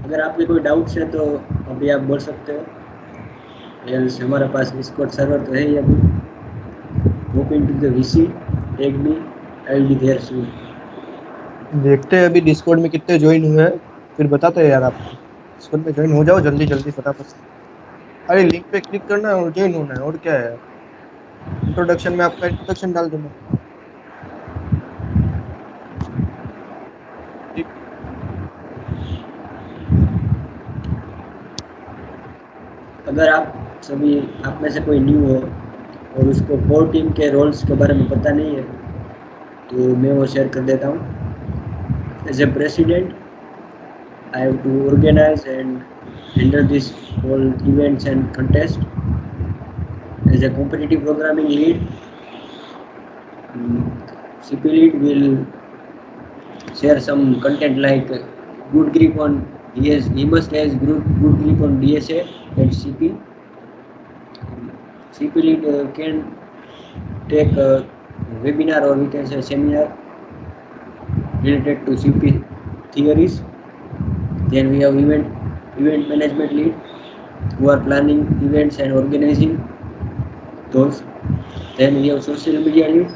अगर आपके कोई डाउट्स है तो अभी आप बोल सकते हो, एल्स हमारे पास डिस्कॉर्ड सर्वर तो है ही अभी। Hop into the VC, take me, I will be there soon. देखते हैं अभी डिस्कॉर्ड में कितने ज्वाइन हुए हैं, फिर बताते हैं यार आपको। डिस्कॉर्ड में ज्वाइन हो जाओ जल्दी जल्दी फटाफट से। अरे लिंक पे क्लिक करना है और ज्वाइन होना है, और क्या है। इंट्रोडक्शन में आपका इंट्रोडक्शन डाल देना। ठीक। अगर आप में से कोई न्यू हो और उसको कोर टीम के रोल्स के बारे में पता नहीं है, तो मैं वो शेयर कर देता हूँ। As a president, I have to organize and handle this whole events and contest. As a competitive programming lead, CP lead will share some content like good grip on DS. He must has good grip on DSA and CP. CP lead can take a webinar or we can say seminar related to CP theories. Then we have event management lead who are planning events and organizing those. Then we have social media lead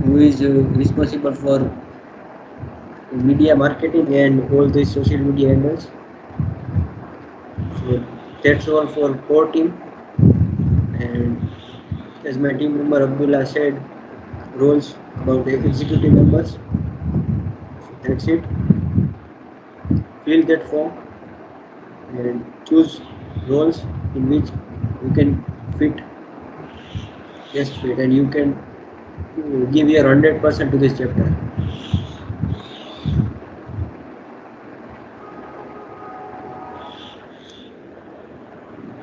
who is responsible for media marketing and all these social media handles. So that's all for core team. And as my team member Abdullah said, roles about the executive members. So that's it. Fill that form and choose roles in which you can fit, just fit, and you can give your 100% to this chapter.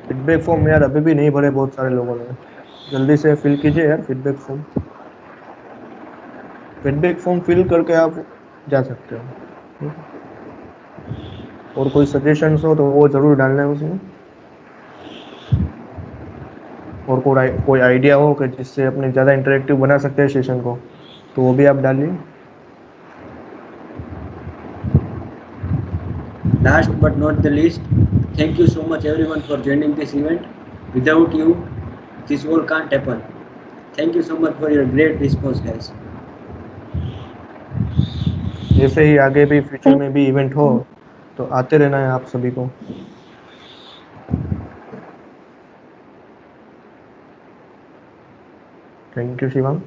Feedback form यार अभी भी नहीं भरे बहुत सारे लोगों ने, जल्दी से फिल कीजिए यार feedback form. Feedback form fill करके आप जा सकते हो, ठीक है? और कोई सजेशंस हो तो वो जरूर डालना है उसमें, और कोई आइडिया हो कि जिससे अपने ज़्यादा इंटरेक्टिव बना सकते हैं सेशन को, तो वो भी आप डालिए। Last but not the least, thank you so much everyone for joining this event. Without you, this all can't happen. Thank you so much for your great response, guys. ऐसे ही आगे भी फ्यूचर में भी इवेंट हो तो आते रहना है आप सभी को। Thank you Shivang.